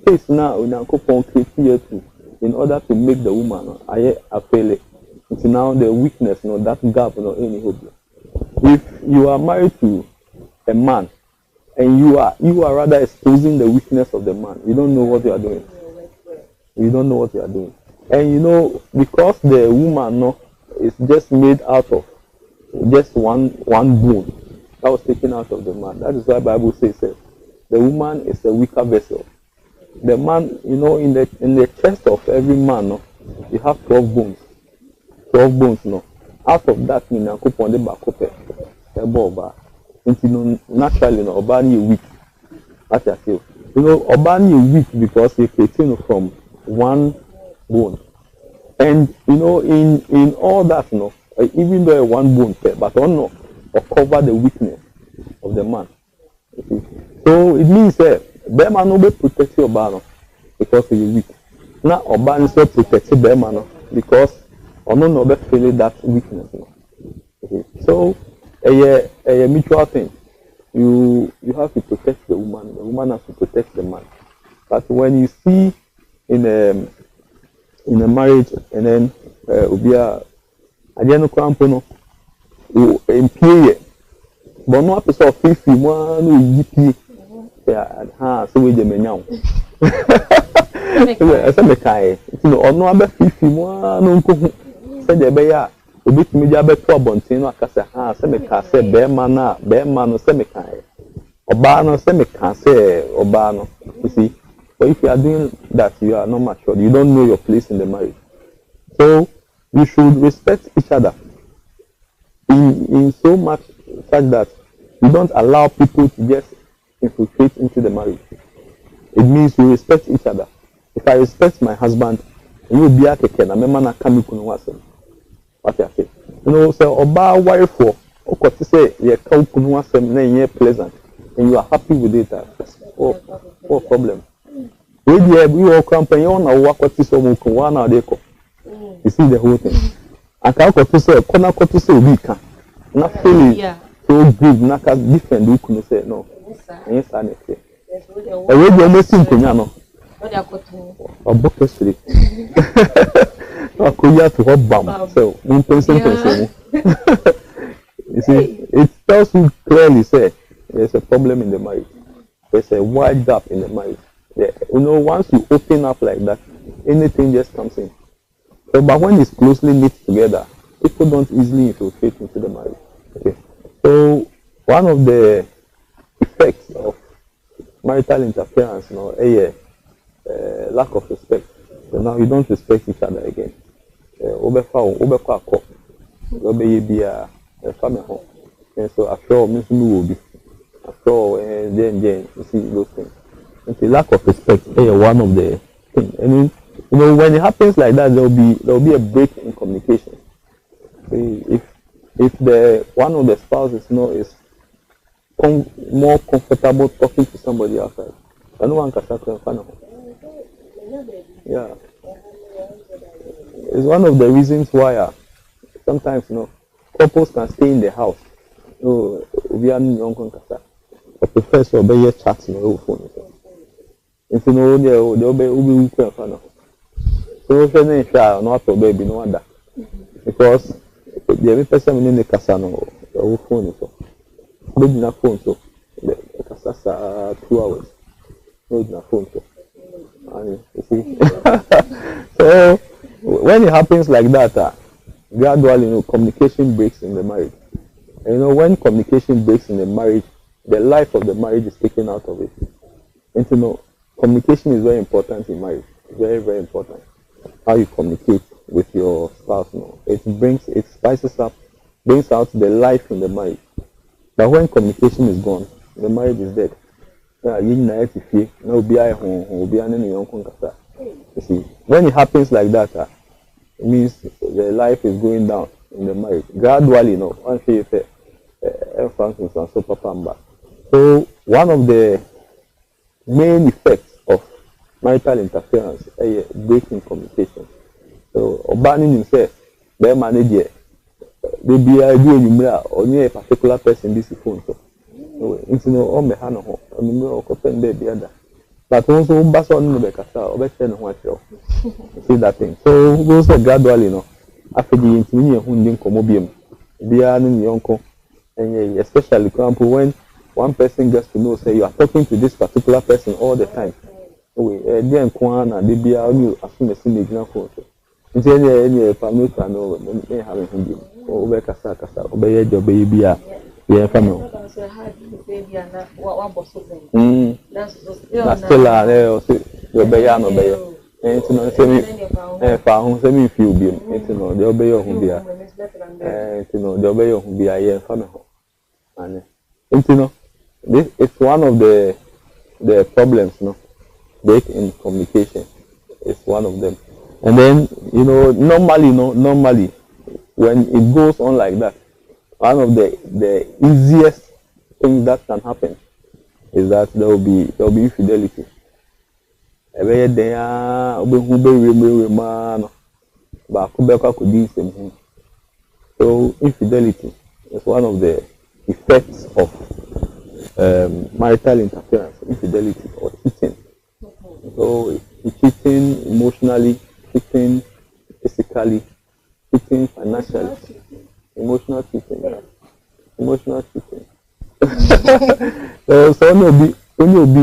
case now Onyankopon create you in order to make the woman aye fail. It's now the weakness, no, that gap, no, any hope. If you are married to a man and you are rather exposing the weakness of the man, you don't know what you are doing. You don't know what you are doing. And you know, because the woman, no, is just made out of just one bone that was taken out of the man. That is why the Bible says that the woman is a weaker vessel. The man, you know, in the chest of every man, no, you have 12 bones. 12 bones, no. Out of that, you know, the back up Obaa. Naturally, no, Obaa is weak. That's I feel. You know, Obaa is weak because he came from one bone. And you know, in all that, no, even though one bone, but no, or cover the weakness of the man. So it means that Bema no be protect Obaa no, because he is weak. Now Obaa is protect Bema no, because no be feeling that weakness. No. Okay. So a mutual thing. You have to protect the woman has to protect the man. But when you see in a marriage and then Obia Adiano Crampono in period. But no episode of 50 one no GP. Yeah, so we dem now. So me kai. You know, no aba 50 one no nko say dey be ya obetumi ja beto abonten no akasa ha say me ka say be man no say me kai. Obaa no say me ka say Obaa no. You see, but if you are doing that, you are not mature. You don't know your place in the marriage. So you should respect each other in so much such that you don't allow people to just infiltrate into the marriage. It means you respect each other. If I respect my husband, you will be a keke na mema na kami kunu wasem. What I say? You know, so Obaa wife for okoti say ye ka kunu wasem na ye pleasant and you are happy with it. Oh problem. We you all company on a work what is so much one hour they. You see the whole thing. I can't go to say, Kona to say weak. Not feeling so good, not as different. You couldn't say no. Yes, I say. I read your message, Kunyano. A book history. I could have to Obaa. So, one person can say. You see, it tells you clearly, say, there's a problem in the marriage. There's a wide gap in the marriage. Yeah. You know, once you open up like that, anything just comes in. So, but when it's closely knit together, people don't easily infiltrate into the marriage. Okay. So one of the effects of marital interference, you know, lack of respect. So now you don't respect each other again. And so after all, will be after all, then you see those things. And the lack of respect is one of the things. I mean, you know, when it happens like that, there will be a break in communication. If the one of the spouses is more comfortable talking to somebody outside, no one can start to find. Yeah, it's one of the reasons why sometimes couples can stay in the house. Oh, we are young kasa. But professor be here chatting on phone. If you know they'll be weak and fun. So if you not to baby no wonder because the every person in the casa no phone so baby na phone so the casa 2 hours no na phone so and you see so when it happens like that gradually communication breaks in the marriage. And when communication breaks in the marriage, the life of the marriage is taken out of it. And communication is very important in marriage. Very, very important. How you communicate with your spouse, it spices up, brings out the life in the marriage. But when communication is gone, the marriage is dead. You see, when it happens like that, it means the life is going down in the marriage. Gradually, once you say, so one of the main effects of marital interference, a break in communication. So Obaa ni say be manage there. They be a do anymore or near a particular person this phone. So it's no on the hand of or open the other. But also bass on the cassa or better than what you see that thing. So those are gradually, after the intimate hunding comobium, be an uncle, and especially example when one person gets to know, say you are talking to this particular person all the time. Then Kwan and they be out you as soon as you make phone. It's any family can know may have him over Cassa, obey your baby. Yeah, family. That's still your bayan obey. And to know, semi few beam, and to know the obey of Humbia, and to know the obey of Humbia, and family. And you know, this is one of the problems, break in communication is one of them. And then, normally, when it goes on like that, one of the easiest things that can happen is that there will be infidelity. So infidelity is one of the effects of marital interference, infidelity or cheating. So cheating emotionally, cheating physically, cheating financially, emotional cheating, emotional cheating. So only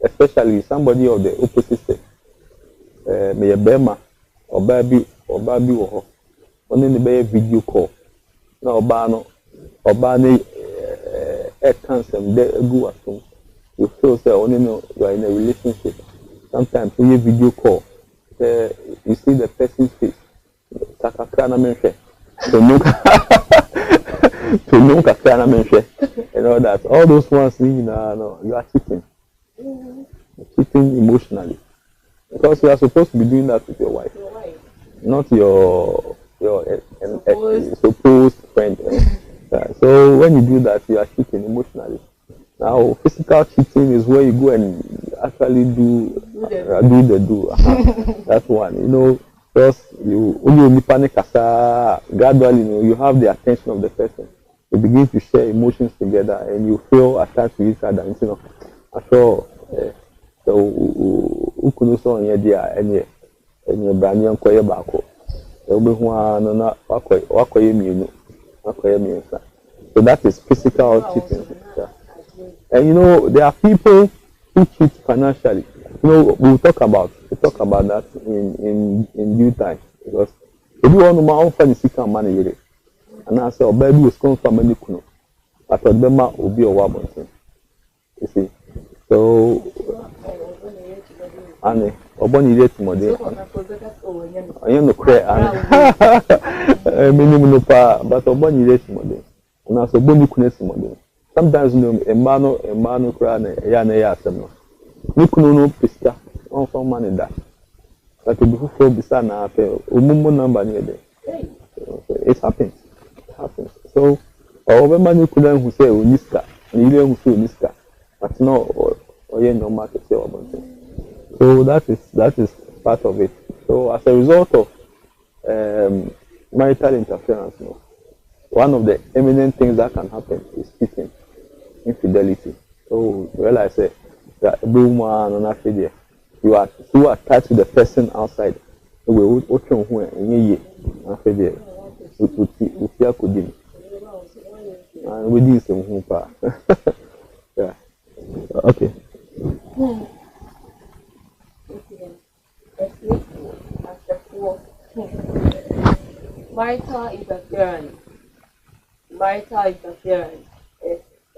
especially somebody of the opposite sex, may a bema or baby or only the video call. Now Obaa cancer go at home. You feel say only know you are in a relationship. Sometimes when you video call, you see the person's face. And all that. All those ones, you are cheating. Cheating emotionally. Because you are supposed to be doing that with your wife. Not your supposed friend. So when you do that, you are cheating emotionally. Now, physical cheating is where you go and actually do. That's one. Because you only panic gradually, you have the attention of the person. You begin to share emotions together and you feel attached to each other. After so who could also on your dear and your brand young choir backo. So that is physical cheating. And there are people who cheat financially. We'll talk about that in due time, because if you want to my own funny sick money, and I say, baby was come from any kuno, but the Bema will be a woman. You see, so Annie, Obani rate model. I am no cray, minimum but Obani rate model, and I saw Bonnie Kunes model. Sometimes a man cry, Yana. No pista on for money that. But before Bisana, Umumu number near there. It happens. So, our man couldn't who say Uniska, William who Uniska, but no, or no market say about it. So that is part of it. So, as a result of marital interference, one of the eminent things that can happen is cheating, infidelity. So, I say that woman on after there, you are too attached to the person outside. We will watch on who and after there. We could do. And we do some hooper. Yeah. Okay. Marital interference.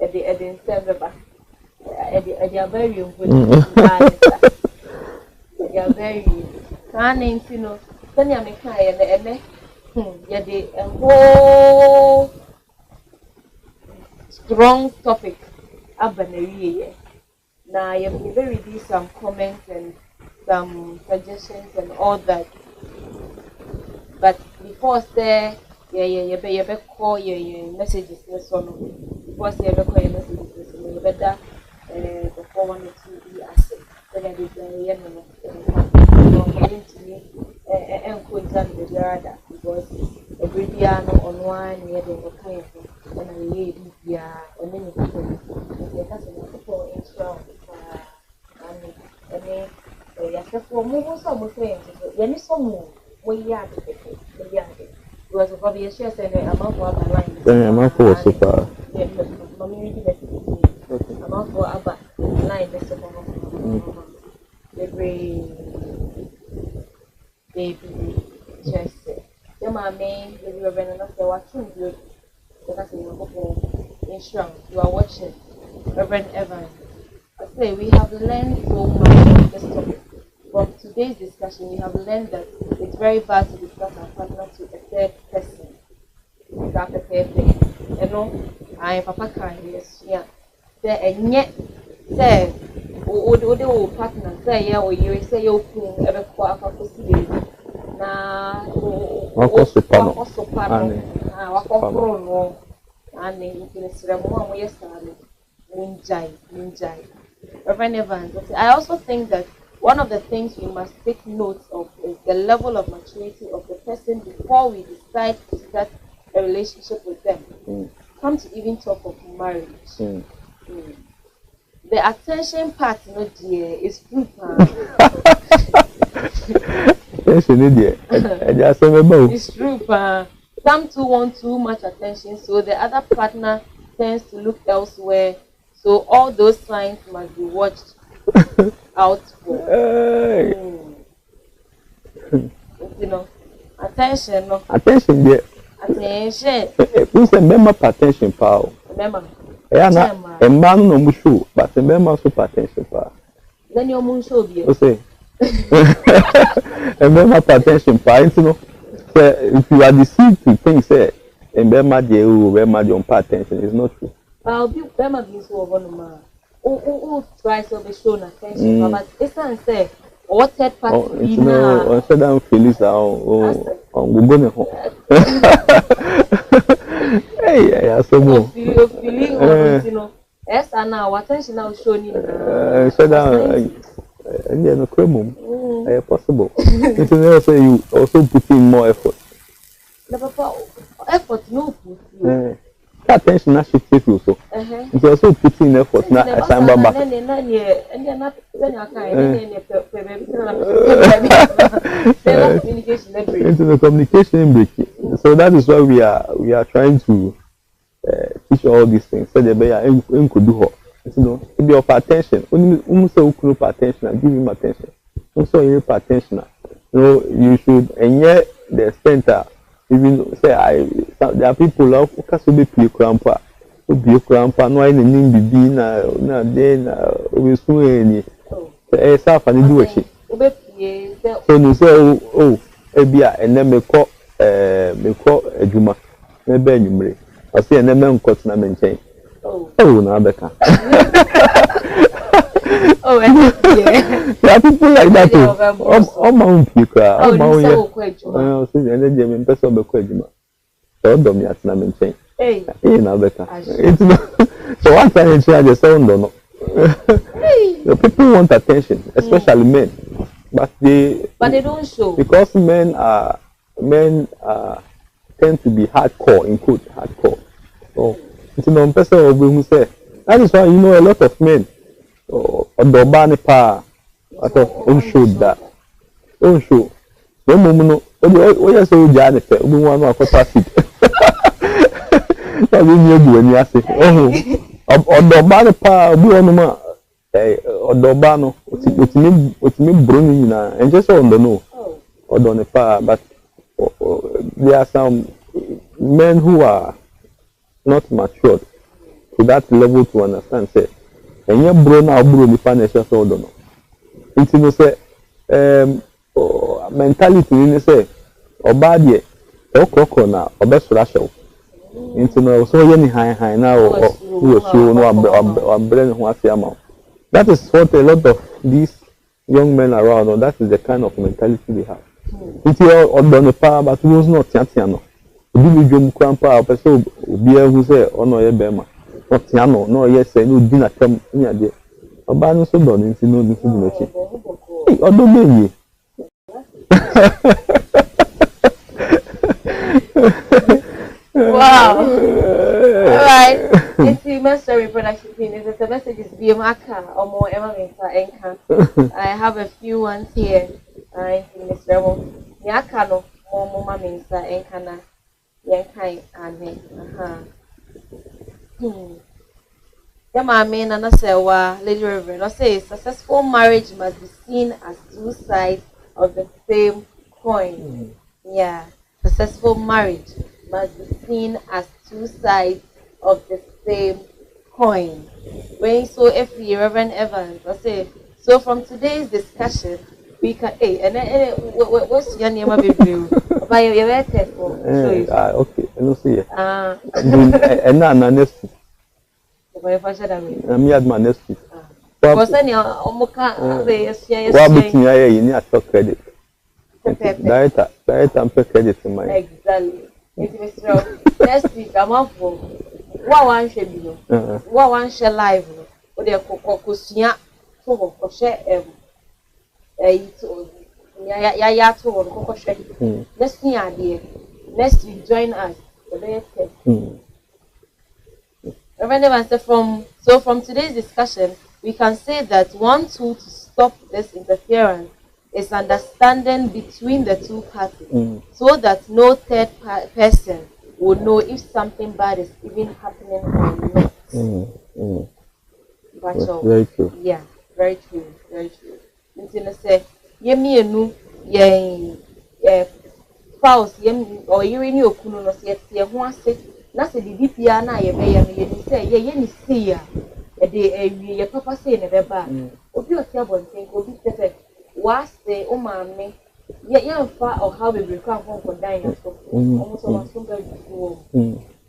At the server. They are very important. They are very. Can't then you make a whole strong topic. Now you very read some comments and some suggestions and all that. But before there, you call your messages. Before you call your messages, you better. The 412 ya de ya no according to me and quit and the other because every year no on one year they were kind of and I lay yeah and then you can for intro and then yes for move some things when you some we yeah because probably share say amount for our line amount for so far mommy amount for our line this for baby just your mommy if you are running off the watching good because you are watching Reverend Evans. I say we have learned so much from this topic. From today's discussion, we have learned that it's very bad to discuss our partner to a third person. That's a third thing. You know, I am Papa Kai, yes, yeah. And yet, say, oh, partner, say, yeah, or you say, you ever quite a possibility. Na, wako supano, and then Reverend Evans. I also think that one of the things we must take note of is the level of maturity of the person before we decide to start a relationship with them. Come to even talk of marriage. The attention part, dear, is true. It's true. Some too want too much attention, so the other partner tends to look elsewhere. So all those signs must be watched out for. You know, attention. No. Attention, dear. Attention. Who's a member attention, pal? Remember. Yeah, a man no mushu, but a member super attention, pal. Then your moon show be. Say. A member attention, pal. You know. If you are deceived to think, say, and Bema de Bema de on attention, it's not true. I'll be Bema being so one man. Oh, tries to be shown attention, but it's not say, what third party, you know, said I'm Phyllis on Google. Hey, I saw more. Feeling, you know, yes, and now attention now showing you. Said and then a cremum. Possible. It's say you also put in more effort. Effort no put. Attention actually take you so. It's also put in effort now as I'm back. Into the communication break. So that is why we are trying to teach all these things. So the bear could do. You know, be of attention. Only so you pay attention and give him attention. Also, you pay attention. You know, you should, and yet the center, even say there are people who can be play grandpa, who be grandpa, no any name be na then we soon any. Say, self and do it. So you say, oh, ebia, and then me call a juma, maybe you I say, and then me cut na maintain. Oh, now Becca. Oh, yeah. There are people like that too. Oh, my own people. Oh, my own. Oh, see, and then you person be kwejuma. So do me at na maintain. Hey, now Becca. So one time you just sound don't know. The people want attention, especially men, but they don't show because men tend to be hardcore, in quote hardcore. So it's no person who say that is why you know a lot of men. Obaa ne pa ato show that show no mumu no yes so ja ne pe obi wan no akota fit so we need do ani ase Obaa ne pa obi won ma Obaa no otimi bro ni na and just on the no ne pa but there are some men who are not matured to that level to understand say and your bro now bro the financial so don't know. It's no say mentality ni say Obaa de okoko na obesura show. It's no so ye ni high now who so no ambre ho ase ama. That is what a lot of these young men around or that is the kind of mentality they have. It's your odon pa but was not tiatia no. Obi bi dwom kwampa person obi a hu say ono ye bema. No, yes, no dinner come near there. Obaa no so do no nti no do mechi. Odo be Wow. Alright. It's the master reproduction team. It's a message is BMAKA or more Emma Enka. I have a few ones here. I think Miss Remo. Yaka no more Mama Minsa Enkana. Yankai and I mean, and I say, Lady Reverend, I say, successful marriage must be seen as two sides of the same coin. Yeah, successful marriage must be seen as two sides of the same coin. When so, if you Reverend Evans, I say, so from today's discussion, we can, hey, and then what's your name? By your test for okay, I don't see it. And now, next week. I'm here my next week. What's any Omoka? What between you need to credit. Director and pay credit in my. Exactly. Next week, I'm off for what one should be. What one shall live. Or the Cocosia to share ya to Coco share. Let's see, idea. Next week, join us. From today's discussion, we can say that one tool to stop this interference is understanding between the two parties, so that no third person will know if something bad is even happening or not. Very true. Yeah, very true, very true. Until say, "Yemi enu ye spouse yemi or you ni okunu no se ye ho ase na se bibi pia na ye be ye no ye ni say ye ni see ya e de ewie ye papa say ne be ba obi o ti abonten ko obi say wa say o ma me ye mfa or how we become for dan ya so almost so so ga you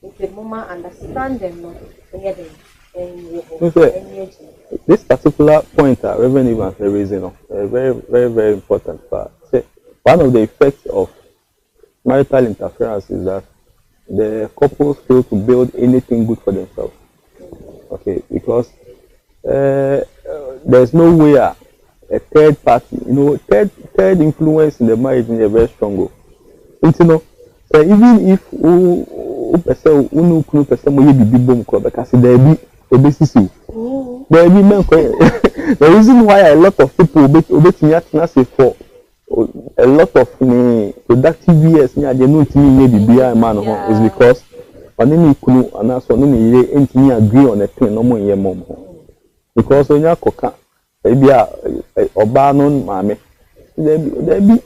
it's a moment understanding no this particular point Reverend Evans is raising very very very important part. One of the effects of marital interference is that the couples fail to build anything good for themselves. Okay, because there's no way a third party, third influence in the marriage is very strong. And so even if person mo ye bibi bom ko because there be obesity. There be men the reason why a lot of people obetumi say for a lot of productive years they no timi bibia man is because only kunu and also no me entimi agree on a thing no mo ye mom because onya koka e bia oba no maame there be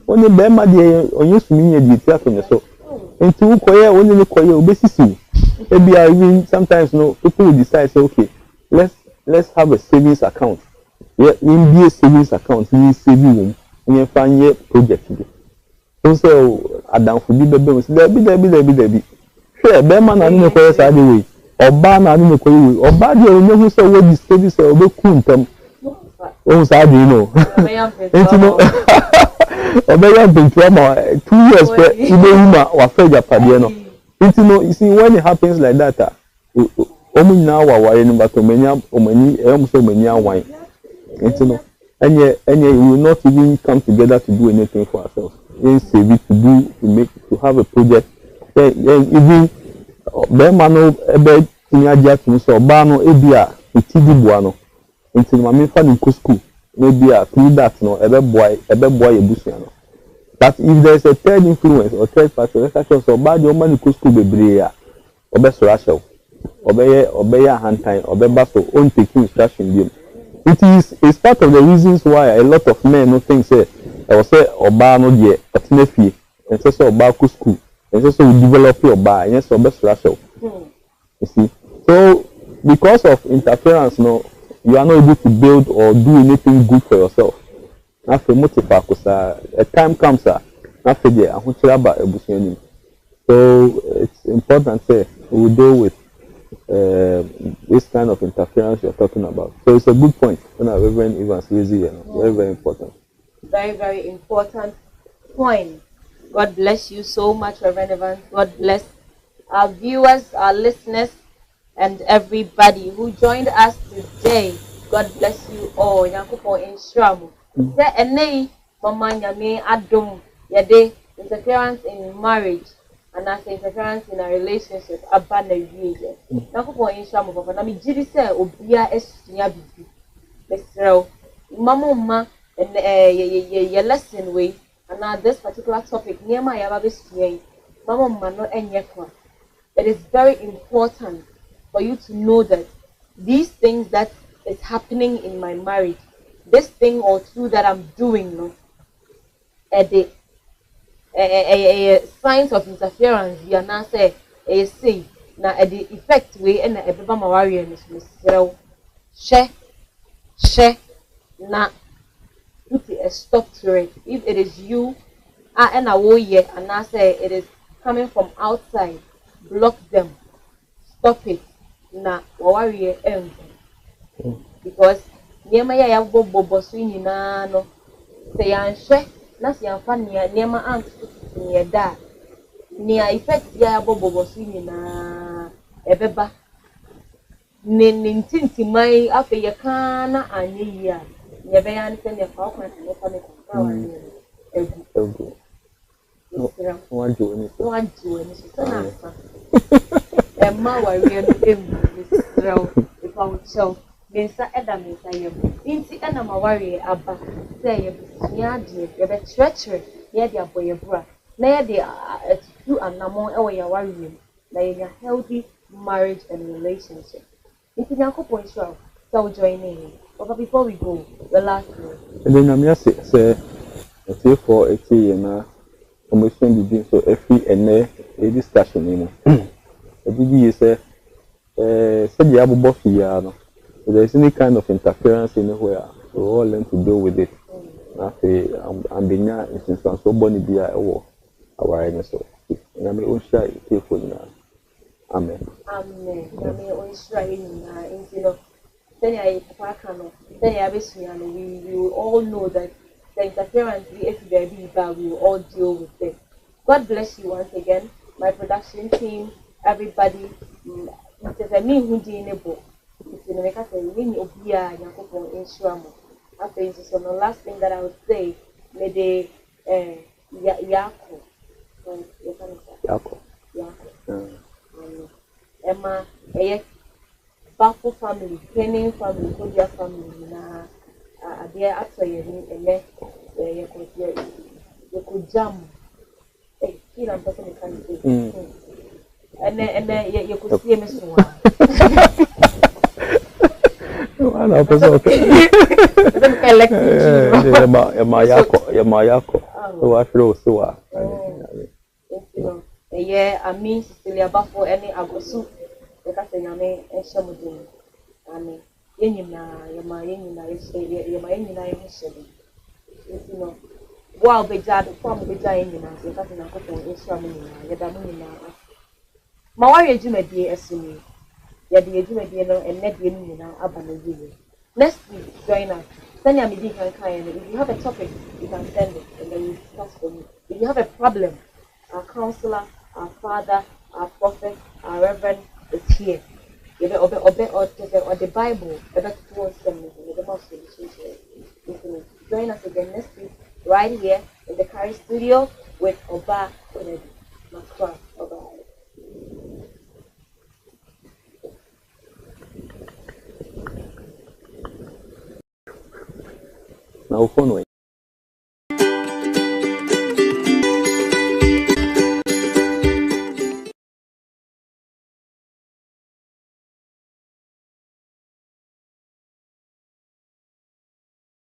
only be ma de onye sumi ye di tia to so into ukoye only no koye obesisi e bia even sometimes people will decide say okay let's have a savings account. Yeah, in be a savings account we saving in fanye project bi so adam fu bi bebe so there be sure be man na no koye sa de we oba na no koye we oba de onye hu so we di savings obe ku ntam o sa de Obaa been Twum 2 years for Ibehuma or Fega Padiano. You see, when it happens like that, now but many so many wine. And yet we will not even come together to do anything for ourselves. Save it to have a project. Even Bemano Ebe Tinyaja to Bano Ebia, Itidi Buano, until my family school. Maybe through that ebe boy ebusuano. But if there is a third influence or third party, let's say so bad your money go school bebre ya obe sorasho obe hand time obe baso on taking instruction game. It's part of the reasons why a lot of men no think say I will say oba no dey otinefie and say so oba go school and say so we develop your oba and so obe sorasho. You see, so because of interference you are not able to build or do anything good for yourself. A time comes, so it's important to we deal with this kind of interference you're talking about. So it's a good point. Reverend Evans very, very important. Very, very important point. God bless you so much, Reverend Evans. God bless our viewers, our listeners, and everybody who joined us today God bless you all. Nyankopon inshira mo. Say enei mama nyame adom yede interference in marriage and as interference in a relationship aba na wiye. Nyankopon inshira mo papa na me giri say obia esua bibi. Mesrel mama your lesson way and this particular topic niema ya ba besua mama no enye kwa. It is very important for you to know that these things that is happening in my marriage, this thing or two that I'm doing, no, the signs of interference, we are now say, say, now the effect way and a baby warrior is share, na put a stop to it. If it is you, and I will yet, and I say it is coming from outside, block them, stop it, na warrior end. Because niema ya bobo so nyina no se yanhwe na se yanfa niema anto ne da ni effect ya bobo so nyina ebeba ne ntintimai afa ye kana anye yi a ne be ya ne se ne fa kwa ne fa ne kwa wa ne egu wanju ni so na asa emma warrior no emu ni srel ifa ucho Mensa eda mensa yem. Inti ena mawari aba. Say ye bisua de ye be treachery. Ye de aboye bra. Na ye de atu anamon ewo ya wari yem. Na ye healthy marriage and relationship. Inti Nyankopon sure so join in. But before we go, the last word. And then I'm just say for a tea na commission begin so every a discussion you know. Every say said the abu boss no. If there's any kind of interference anywhere, we all learn to deal with it. I'm being in some so bonny be our awareness of it. And I'm going to share it for now. Amen. Amen. Amen. On shrine in you know. Then I pakano. Then I we will all know that the interference if there be bad, we will all deal with it. God bless you once again, my production team, everybody. It is a me who did a book. It's in the when Obaa Nyankopon inshira mo. After so the last thing that I would say, may they Yako. Emma Bafo family, Kenning family, Kodia family, na they are actually you could jam. Hey, you know, person can say. And then you could see me so. I know, okay. Yako. So I feel so. Yeah, I mean, Cecilia Bafo, any Agosu, the Castellane, and Shamudin. I mean, Yenina, you know, while the jad from the giant, the Castellan is Shamina, Yadamina. Mawari Juma dear Esumi. Yet the Juma and net winning now abandoned. Next week, join us. Send your meeting and kind. If you have a topic, you can send it and then we discuss for you. If you have a problem, our counselor, our father, our prophet, our reverend is here. You know, or the Bible, join us again next week, right here in the Curry Studio with Obaa, Konadu. Obaa. Now, phone